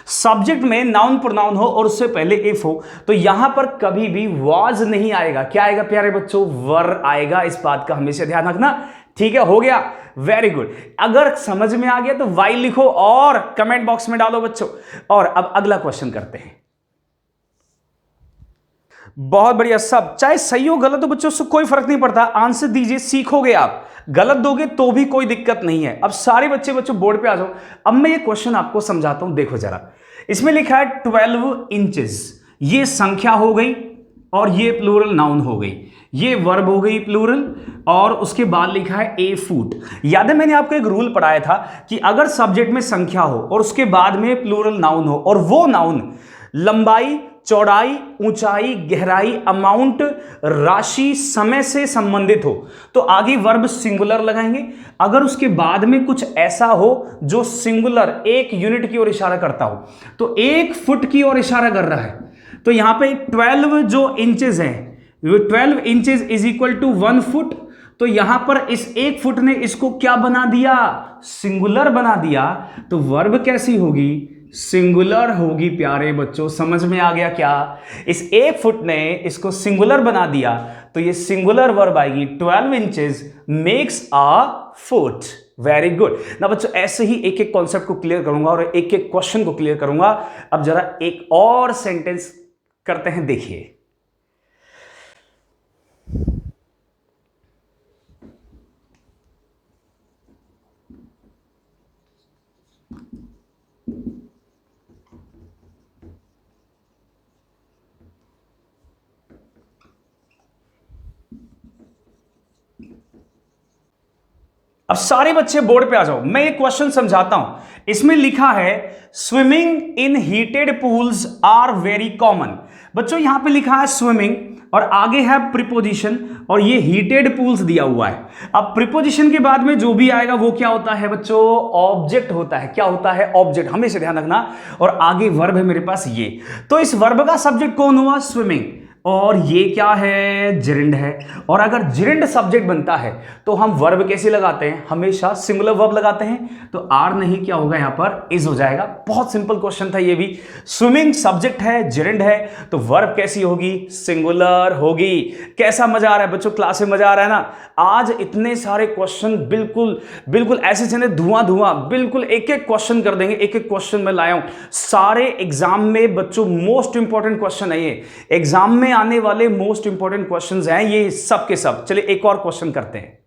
[SPEAKER 1] सब्जेक्ट में नाउन प्रोनाउन हो और उससे पहले इफ हो, तो यहां पर कभी भी वाज नहीं आएगा। क्या आएगा प्यारे बच्चों? वर आएगा। इस बात का हमेशा ध्यान रखना। ठीक है, हो गया, वेरी गुड। अगर समझ में आ गया तो वाई लिखो और कमेंट बॉक्स में डालो बच्चों। और अब अगला क्वेश्चन करते हैं। बहुत बढ़िया, सब चाहे सही हो गलत हो बच्चों, उससे कोई फर्क नहीं पड़ता, आंसर दीजिए, सीखोगे आप। गलत दोगे तो भी कोई दिक्कत नहीं है। अब सारे बच्चों बोर्ड पे आ जाओ। अब मैं ये क्वेश्चन आपको समझाता हूं, देखो जरा। इसमें लिखा है 12 इंचेस, ये संख्या हो गई और ये प्लूरल नाउन हो गई, ये वर्ब हो गई प्लूरल, और उसके बाद लिखा है ए फुट। याद है मैंने आपको एक रूल पढ़ाया था कि अगर सब्जेक्ट में संख्या हो और उसके बाद में प्लूरल नाउन हो और वो नाउन लंबाई, चौड़ाई, ऊंचाई, गहराई, अमाउंट, राशि, समय से संबंधित हो, तो आगे वर्ब सिंगुलर लगाएंगे। अगर उसके बाद में कुछ ऐसा हो जो सिंगुलर एक यूनिट की ओर इशारा करता हो, तो 1 फुट की ओर इशारा कर रहा है, तो यहां पे 12 जो इंचेस है, 12 inches is equal to 1 foot. तो यहां पर इस 1 फुट ने इसको क्या बना दिया? सिंगुलर बना दिया। तो वर्ब कैसी होगी? सिंगुलर होगी प्यारे बच्चों। समझ में आ गया क्या? इस 1 फुट ने इसको सिंगुलर बना दिया, तो ये सिंगुलर वर्ब आएगी 12 inches makes a foot. Very good ना बच्चों, ऐसे ही एक एक कॉन्सेप्ट को क्लियर करूंगा और एक एक क्वेश्चन को क्लियर करूंगा। अब जरा एक और सेंटेंस करते हैं, देखिए। अब सारे बच्चे बोर्ड पे आ जाओ, मैं एक क्वेश्चन समझाता हूं। इसमें लिखा है swimming in heated pools are very common. बच्चों यहां पे लिखा है स्विमिंग और आगे है प्रीपोजिशन और ये हीटेड पूल्स दिया हुआ है। अब प्रीपोजिशन के बाद में जो भी आएगा वो क्या होता है बच्चों? ऑब्जेक्ट होता है। क्या होता है? ऑब्जेक्ट, हमेशा ध्यान रखना। और आगे वर्ब है मेरे पास ये, तो इस वर्ब का सब्जेक्ट कौन हुआ? स्विमिंग। और ये क्या है? जिरिंड है। और अगर जिरिंड सब्जेक्ट बनता है तो हम वर्ब कैसे लगाते हैं? हमेशा सिंगुलर वर्ब लगाते हैं। तो आर नहीं, क्या होगा यहां पर? इज हो जाएगा। बहुत सिंपल क्वेश्चन था ये भी। स्विमिंग सब्जेक्ट है, जिरिंड है, तो वर्ब कैसी होगी? सिंगुलर होगी। कैसा मजा आ रहा है बच्चों? क्लास में मजा आ रहा है ना? आज इतने सारे क्वेश्चन बिल्कुल बिल्कुल ऐसे चले धुआं धुआं, बिल्कुल एक एक क्वेश्चन कर देंगे। एक एक क्वेश्चन मैं लाया हूं सारे एग्जाम में बच्चों, मोस्ट इंपॉर्टेंट क्वेश्चन है ये, एग्जाम में आने वाले मोस्ट इंपॉर्टेंट क्वेश्चंस हैं ये सब के सब। चलिए एक और क्वेश्चन करते हैं।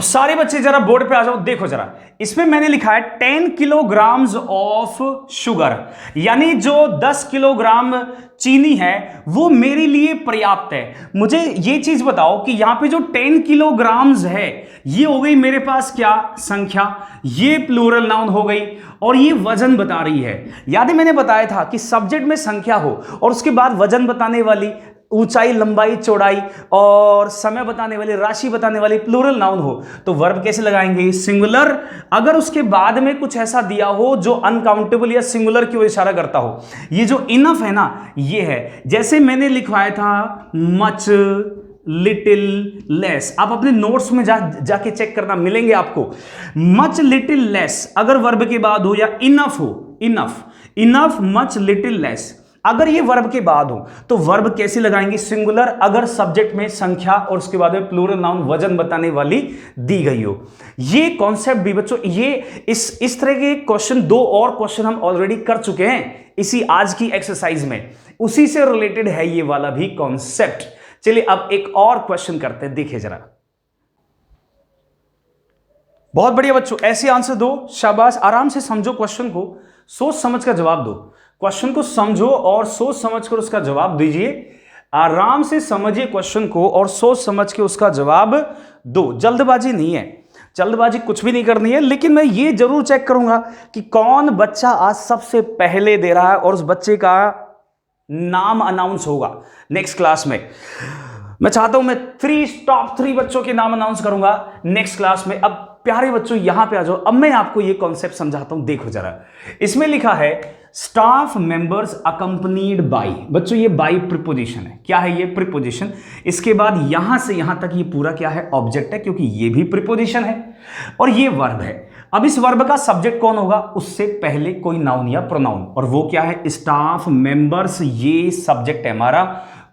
[SPEAKER 1] सारे बच्चे जरा बोर्ड पे आ जाओ, देखो जरा, इसमें मैंने लिखा है 10 किलोग्राम्स ऑफ शुगर, यानी जो 10 किलोग्राम चीनी है वो मेरे लिए पर्याप्त है। मुझे ये चीज बताओ कि यहां पे जो 10 किलोग्राम्स है ये हो गई मेरे पास क्या संख्या, ये प्लूरल नाउन हो गई, और ये वजन बता रही है। याद है मैंने बताया था कि सब्जेक्ट में संख्या हो और उसके बाद वजन बताने वाली, ऊंचाई, लंबाई, चौड़ाई और समय बताने वाली, राशि बताने वाली प्लूरल नाउन हो तो वर्ब कैसे लगाएंगे, सिंगुलर। अगर उसके बाद में कुछ ऐसा दिया हो जो अनकाउंटेबल या सिंगुलर की ओर इशारा करता हो, ये जो इनफ है ना, ये है। जैसे मैंने लिखवाया था मच, लिटिल, लेस, आप अपने नोट्स में जाके चेक करना, मिलेंगे आपको। मच, लिटिल, लेस अगर वर्ब के बाद हो, या इनफ हो, enough, enough, much, little, less, अगर ये वर्ब के बाद हो तो वर्ब कैसे लगाएंगे, सिंगुलर, अगर सब्जेक्ट में संख्या और उसके बाद में प्लूरल नाउन वजन बताने वाली दी गई हो। ये कॉन्सेप्ट भी बच्चों, ये इस तरह के क्वेश्चन, 2 और क्वेश्चन हम ऑलरेडी कर चुके हैं इसी आज की एक्सरसाइज में, उसी से रिलेटेड है ये वाला भी कॉन्सेप्ट। चलिए अब एक और क्वेश्चन करते हैं, देखिए जरा। बहुत बढ़िया बच्चों, ऐसे आंसर दो, शाबाश, आराम से समझो क्वेश्चन को, सोच समझ कर जवाब दो। क्वेश्चन को समझो और सोच समझ कर उसका जवाब दीजिए। आराम से समझिए क्वेश्चन को और सोच समझ के उसका जवाब दो। जल्दबाजी नहीं है, जल्दबाजी कुछ भी नहीं करनी है, लेकिन मैं ये जरूर चेक करूंगा कि कौन बच्चा आज सबसे पहले दे रहा है और उस बच्चे का नाम अनाउंस होगा नेक्स्ट क्लास में। मैं चाहता हूं मैं टॉप 3 बच्चों के नाम अनाउंस करूंगा नेक्स्ट क्लास में। अब प्यारे बच्चों यहां पे आ जाओ, अब मैं आपको ये कॉन्सेप्ट समझाता हूं, देखो जरा। इसमें लिखा है स्टाफ मेंबर्स अकंपनीड बाई, बच्चों ये बाई प्रीपोजिशन है। क्या है ये, प्रीपोजिशन। इसके बाद यहां से यहां तक ये पूरा क्या है, ऑब्जेक्ट है, क्योंकि ये भी प्रीपोजिशन है और ये वर्ब है। अब इस वर्ब का सब्जेक्ट कौन होगा, उससे पहले कोई नाउन या प्रोनाउन, और वो क्या है, स्टाफ मेंबर्स, ये सब्जेक्ट है हमारा,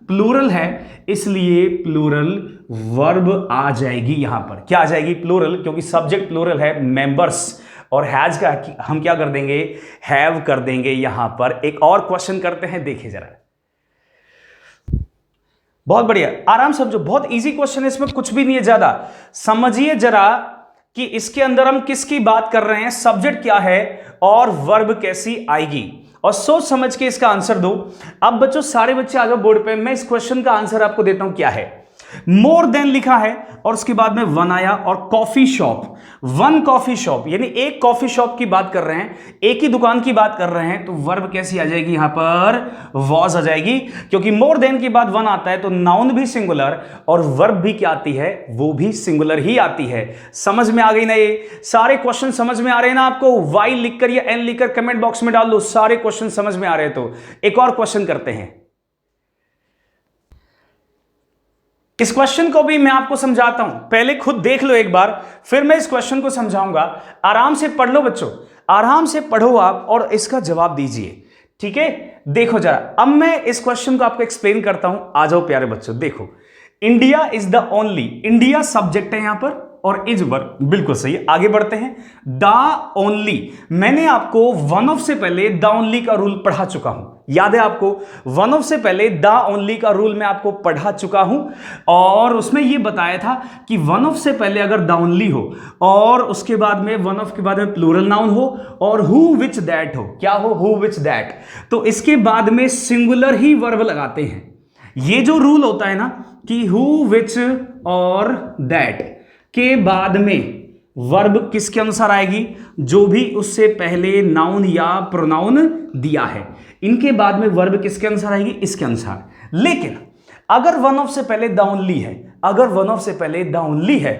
[SPEAKER 1] प्लूरल है, इसलिए प्लूरल वर्ब आ जाएगी यहां पर। क्या आ जाएगी, प्लूरल, क्योंकि सब्जेक्ट प्लूरल है, मेंबर्स, और हैज का हम क्या कर देंगे, हैव कर देंगे यहां पर। एक और क्वेश्चन करते हैं, देखिए जरा। बहुत बढ़िया, आराम समझो, बहुत इजी क्वेश्चन है, इसमें कुछ भी नहीं है ज्यादा। समझिए जरा कि इसके अंदर हम किसकी बात कर रहे हैं, सब्जेक्ट क्या है और वर्ब कैसी आएगी, और सोच समझ के इसका आंसर दो। अब बच्चों सारे बच्चे आ जाओ बोर्ड पे, मैं इस क्वेश्चन का आंसर आपको देता हूं। क्या है, मोर देन लिखा है और उसके बाद में वन आया, और coffee shop, one coffee shop, यानी एक कॉफी शॉप की बात कर रहे हैं, एक ही दुकान की बात कर रहे हैं, तो वर्ब कैसी आ जाएगी यहां पर, वॉज आ जाएगी, क्योंकि मोर देन के बाद वन आता है तो नाउन भी सिंगुलर और वर्ब भी क्या आती है, वो भी सिंगुलर ही आती है। समझ में आ गई ना, ये सारे क्वेश्चन समझ में आ रहे हैं ना आपको, वाई लिखकर या एन लिखकर कमेंट बॉक्स में डाल दो, सारे क्वेश्चन समझ में आ रहे हैं। तो एक और क्वेश्चन करते हैं, इस क्वेश्चन को भी मैं आपको समझाता हूं, पहले खुद देख लो एक बार, फिर मैं इस क्वेश्चन को समझाऊंगा। आराम से पढ़ लो बच्चों, आराम से पढ़ो आप और इसका जवाब दीजिए, ठीक है। देखो जरा, अब मैं इस क्वेश्चन को आपको एक्सप्लेन करता हूं, आ जाओ प्यारे बच्चों। देखो, India is the only, India subject है यहां पर और इज वर्ब, बिल्कुल सही। आगे बढ़ते हैं, द ओनली, मैंने आपको वन ऑफ से पहले द ओनली का रूल पढ़ा चुका हूं, याद है आपको, वन ऑफ से पहले द ओनली का रूल मैं आपको पढ़ा चुका हूं, और उसमें यह बताया था कि वन ऑफ से पहले अगर द ओनली हो और उसके बाद में वन ऑफ के बाद में प्लूरल नाउन हो और हु विच दैट हो, क्या हो, हु विच दैट, तो इसके बाद में सिंगुलर ही वर्ब लगाते हैं। ये जो रूल होता है ना कि हु विच और दैट के बाद में वर्ब किसके अनुसार आएगी, जो भी उससे पहले नाउन या प्रोनाउन दिया है, इनके बाद में वर्ब किसके अनुसार आएगी, इसके अनुसार। लेकिन अगर वन ऑफ से पहले द ओनली है, अगर वन ऑफ से पहले द ओनली है,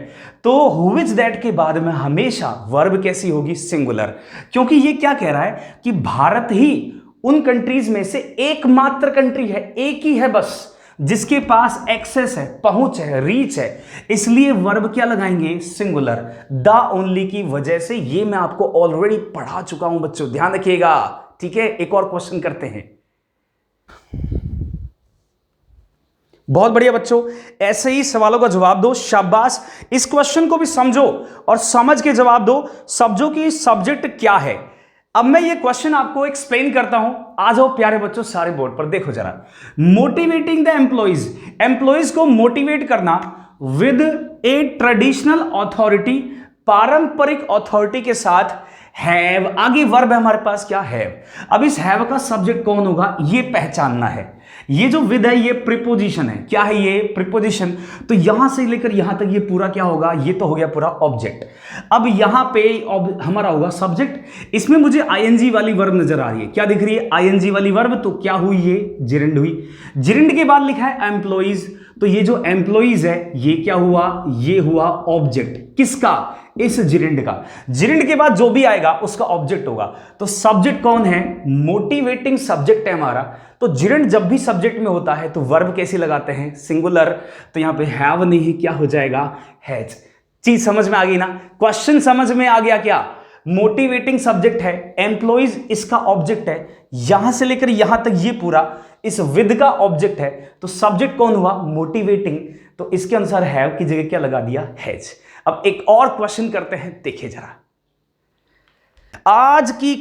[SPEAKER 1] तो हु विच दैट के बाद में हमेशा वर्ब कैसी होगी, सिंगुलर, क्योंकि ये क्या कह रहा है कि भारत ही उन कंट्रीज में से एकमात्र कंट्री है, एक ही है बस, जिसके पास एक्सेस है, पहुंच है, रीच है, इसलिए वर्ब क्या लगाएंगे, सिंगुलर, द ओनली की वजह से। ये मैं आपको ऑलरेडी पढ़ा चुका हूं बच्चों, ध्यान रखिएगा, ठीक है। एक और क्वेश्चन करते हैं, बहुत बढ़िया बच्चों, ऐसे ही सवालों का जवाब दो, शाबाश। इस क्वेश्चन को भी समझो और समझ के जवाब दो, समझो कि सब्जेक्ट क्या है। अब मैं ये क्वेश्चन आपको एक्सप्लेन करता हूं, आ जाओ प्यारे बच्चों सारे बोर्ड पर, देखो जरा। मोटिवेटिंग द एम्प्लॉइज, एम्प्लॉइज को मोटिवेट करना विद ए ट्रेडिशनल अथॉरिटी, पारंपरिक अथॉरिटी के साथ, हैव, आगे वर्ब है हमारे पास क्या, हैव। अब इस हैव का सब्जेक्ट कौन होगा ये पहचानना है। ये जो विद है ये प्रीपोजिशन है, क्या है ये, प्रीपोजिशन। तो यहां से लेकर यहां तक ये पूरा क्या होगा, ये तो हो गया पूरा ऑब्जेक्ट। अब यहां पे हमारा होगा सब्जेक्ट। इसमें मुझे आईएनजी वाली वर्ब नजर आ रही है, क्या दिख रही है, आईएनजी वाली वर्ब। तो क्या हुई ये, जिरेंड हुई। जिरेंड के बाद लिखा है एम्प्लॉइज, तो ये जो एम्प्लॉइज है ये क्या हुआ, ये हुआ ऑब्जेक्ट किसका, इस जिरेंड का। जिरेंड के बाद जो भी आएगा उसका ऑब्जेक्ट होगा। तो सब्जेक्ट कौन है, मोटिवेटिंग सब्जेक्ट है हमारा। तो जिरेंड जब भी सब्जेक्ट में होता है तो वर्ब कैसे लगाते हैं, सिंगुलर। तो यहां पे हैव नहीं, क्या हो जाएगा, हैज। चीज समझ में आ गई ना, क्वेश्चन समझ में आ गया क्या। मोटिवेटिंग सब्जेक्ट है, एम्प्लॉइज इसका ऑब्जेक्ट है, यहां से लेकर यहां तक ये पूरा इस विद का ऑब्जेक्ट है। तो सब्जेक्ट कौन हुआ, मोटिवेटिंग। तो इसके अनुसार हैव की जगह क्या लगा दिया, हैज। अब एक और क्वेश्चन करते हैं, देखिए जरा। आज की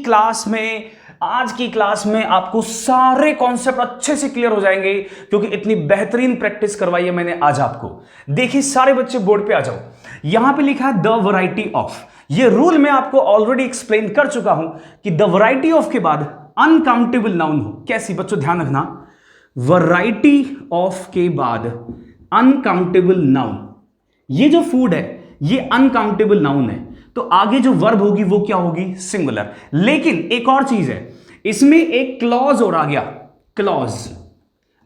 [SPEAKER 1] क्लास में आपको सारे कॉन्सेप्ट अच्छे से क्लियर हो जाएंगे, क्योंकि इतनी बेहतरीन प्रैक्टिस करवाई है मैंने आज आपको। देखिए सारे बच्चे बोर्ड पे आ जाओ। यहां पे लिखा है द वैरायटी ऑफ। ये रूल मैं आपको ऑलरेडी एक्सप्लेन कर चुका हूं कि द वैरायटी ऑफ के बाद अनकाउंटेबल नाउन हो। कैसी बच्चों, ध्यान रखना, वैरायटी ऑफ के बाद अनकाउंटेबल नाउन। ये जो फूड है ये अनकाउंटेबल नाउन है, तो आगे जो वर्ब होगी वो क्या होगी, सिंगुलर। लेकिन एक और चीज है, इसमें एक क्लॉज और आ गया, क्लॉज।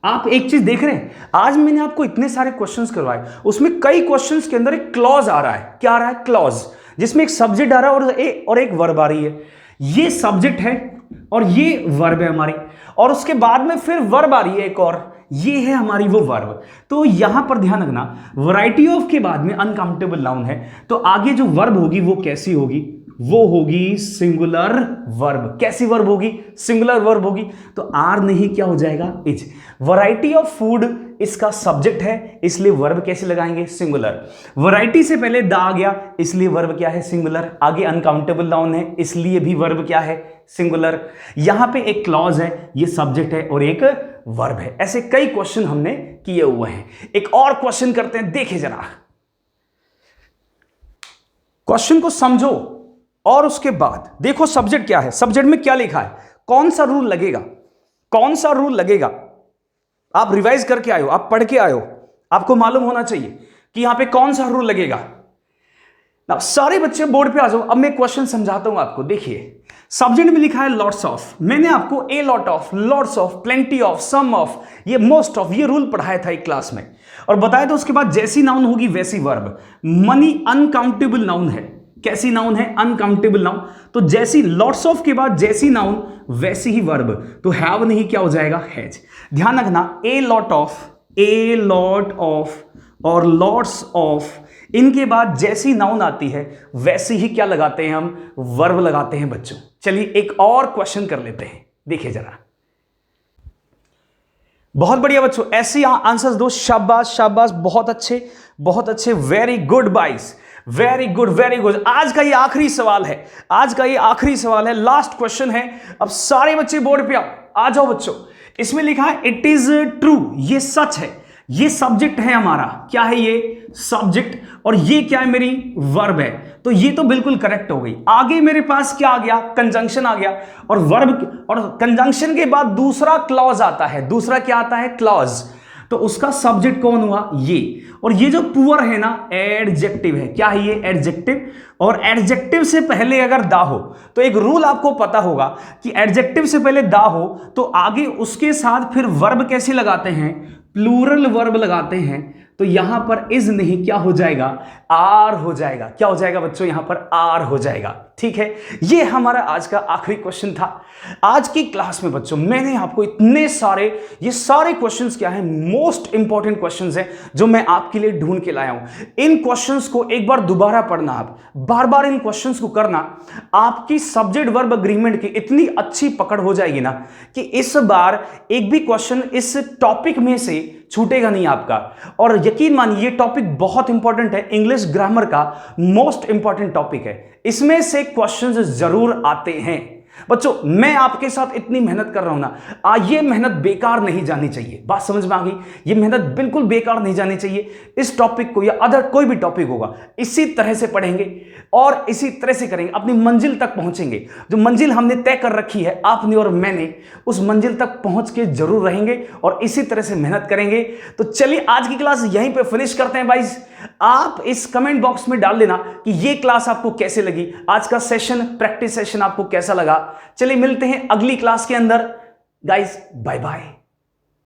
[SPEAKER 1] आप एक चीज देख रहे हैं, आज मैंने आपको इतने सारे क्वेश्चंस करवाए, उसमें कई क्वेश्चंस के अंदर एक क्लॉज आ रहा है। क्या आ रहा है, क्लॉज, जिसमें एक सब्जेक्ट आ रहा है और एक वर्ब आ रही है। ये सब्जेक्ट है और ये वर्ब है हमारी, और उसके बाद में फिर वर्ब आ रही है एक और, ये है हमारी वो वर्ब। तो यहां पर ध्यान रखना, वैरायटी ऑफ के बाद में अनकाउंटेबल नाउन है, तो आगे जो वर्ब होगी वो कैसी होगी, वो होगी सिंगुलर वर्ब। कैसी वर्ब होगी, सिंगुलर वर्ब होगी। तो आर नहीं, क्या हो जाएगा, इज। वैरायटी ऑफ फूड इसका सब्जेक्ट है, इसलिए वर्ब कैसे लगाएंगे, सिंगुलर। वैरायटी से पहले द आ गया, इसलिए वर्ब क्या है, सिंगुलर। आगे अनकाउंटेबल नाउन है, इसलिए भी वर्ब क्या है, सिंगुलर। यहां पे एक क्लॉज है, ये सब्जेक्ट है और एक वर्ब है। ऐसे कई क्वेश्चन हमने किए हुए हैं। एक और क्वेश्चन करते हैं, देखिए जरा। क्वेश्चन को समझो और उसके बाद देखो सब्जेक्ट क्या है, सब्जेक्ट में क्या लिखा है, कौन सा रूल लगेगा, कौन सा रूल लगेगा। आप रिवाइज करके आए हो, आप पढ़ के आए हो, आपको मालूम होना चाहिए कि यहां पे कौन सा रूल लगेगा। ना सारे बच्चे बोर्ड पे आ जाओ। अब मैं क्वेश्चन समझाता हूं आपको। देखिए सब्जेक्ट में लिखा है लॉट्स ऑफ, मैंने आपको a lot of, lots of, plenty of, some of, ये मोस्ट ऑफ, ये रूल पढ़ाया था एक क्लास में और बताया था। उसके बाद जैसी नाउन होगी वैसी वर्ब। मनी अनकाउंटेबल नाउन है, कैसी नाउन है, अनकाउंटेबल नाउन। तो जैसी लॉट्स ऑफ के बाद जैसी नाउन वैसी ही वर्ब। तो हैव नहीं, क्या हो जाएगा, हैज। ध्यान रखना, ए लॉट ऑफ और लॉट्स ऑफ, इनके बाद जैसी नाउन आती है वैसी ही क्या लगाते हैं हम, वर्ब लगाते हैं बच्चों। चलिए एक और क्वेश्चन कर लेते हैं, देखिए जरा। बहुत बढ़िया बच्चों, ऐसे आंसर्स दो। शाबाश शाबाश, बहुत अच्छे, वेरी गुड बाइस, वेरी गुड वेरी गुड। आज का ये आखिरी सवाल है, लास्ट क्वेश्चन है। अब सारे बच्चे बोर्ड पे आ जाओ बच्चों। इसमें लिखा है इट इज ट्रू, ये सच है। ये सब्जेक्ट है हमारा, क्या है ये, सब्जेक्ट, और ये क्या है, मेरी वर्ब है। तो ये तो बिल्कुल करेक्ट हो गई। आगे मेरे पास क्या आ गया, कंजंक्शन आ गया, और वर्ब और कंजंक्शन के बाद दूसरा क्लॉज आता है। दूसरा क्या आता है, क्लॉज। तो उसका सब्जेक्ट कौन हुआ, ये। और ये जो पुअर है ना, एडजेक्टिव है। क्या है ये, एडजेक्टिव। और एडजेक्टिव से पहले अगर दा हो तो एक रूल आपको पता होगा कि एडजेक्टिव से पहले दा हो तो आगे उसके साथ फिर वर्ब कैसे लगाते हैं, प्लूरल वर्ब लगाते हैं। तो यहां पर इज नहीं, क्या हो जाएगा, आर हो जाएगा। क्या हो जाएगा बच्चों, यहां पर आर हो जाएगा। ठीक है, ये हमारा आज का आखिरी क्वेश्चन था। आज की क्लास में बच्चों मैंने आपको इतने सारे, ये सारे क्वेश्चंस क्या है, मोस्ट इंपॉर्टेंट क्वेश्चंस हैं जो मैं आपके लिए ढूंढ के लाया हूं। इन क्वेश्चंस को एक बार दोबारा पढ़ना, आप बार बार इन क्वेश्चंस को करना। आपकी सब्जेक्ट वर्ब अग्रीमेंट की इतनी अच्छी पकड़ हो जाएगी ना कि इस बार एक भी क्वेश्चन इस टॉपिक में से छूटेगा नहीं आपका। और यकीन मानिए ये टॉपिक बहुत इंपॉर्टेंट है, इंग्लिश ग्रामर का मोस्ट इंपॉर्टेंट टॉपिक है। इसमें से क्वेश्चंस जरूर आते हैं। बच्चों मैं आपके साथ इतनी मेहनत कर रहा हूं ना, ये मेहनत बेकार नहीं जानी चाहिए। बात समझ में आ गई? ये मेहनत बिल्कुल बेकार नहीं जानी चाहिए। इस टॉपिक को या अदर कोई भी टॉपिक होगा, इसी तरह से पढ़ेंगे और इसी तरह से करेंगे, अपनी मंजिल तक पहुंचेंगे। जो मंजिल हमने तय कर रखी है आपने और मैंने, उस मंजिल तक पहुंच के जरूर रहेंगे और इसी तरह से मेहनत करेंगे। तो चलिए आज की क्लास यहीं पे फिनिश करते हैं गाइस। आप इस कमेंट बॉक्स में डाल देना कि ये क्लास आपको कैसे लगी, आज का सेशन, प्रैक्टिस सेशन आपको कैसा लगा। चलिए मिलते हैं अगली क्लास के अंदर गाइस, बाय बाय।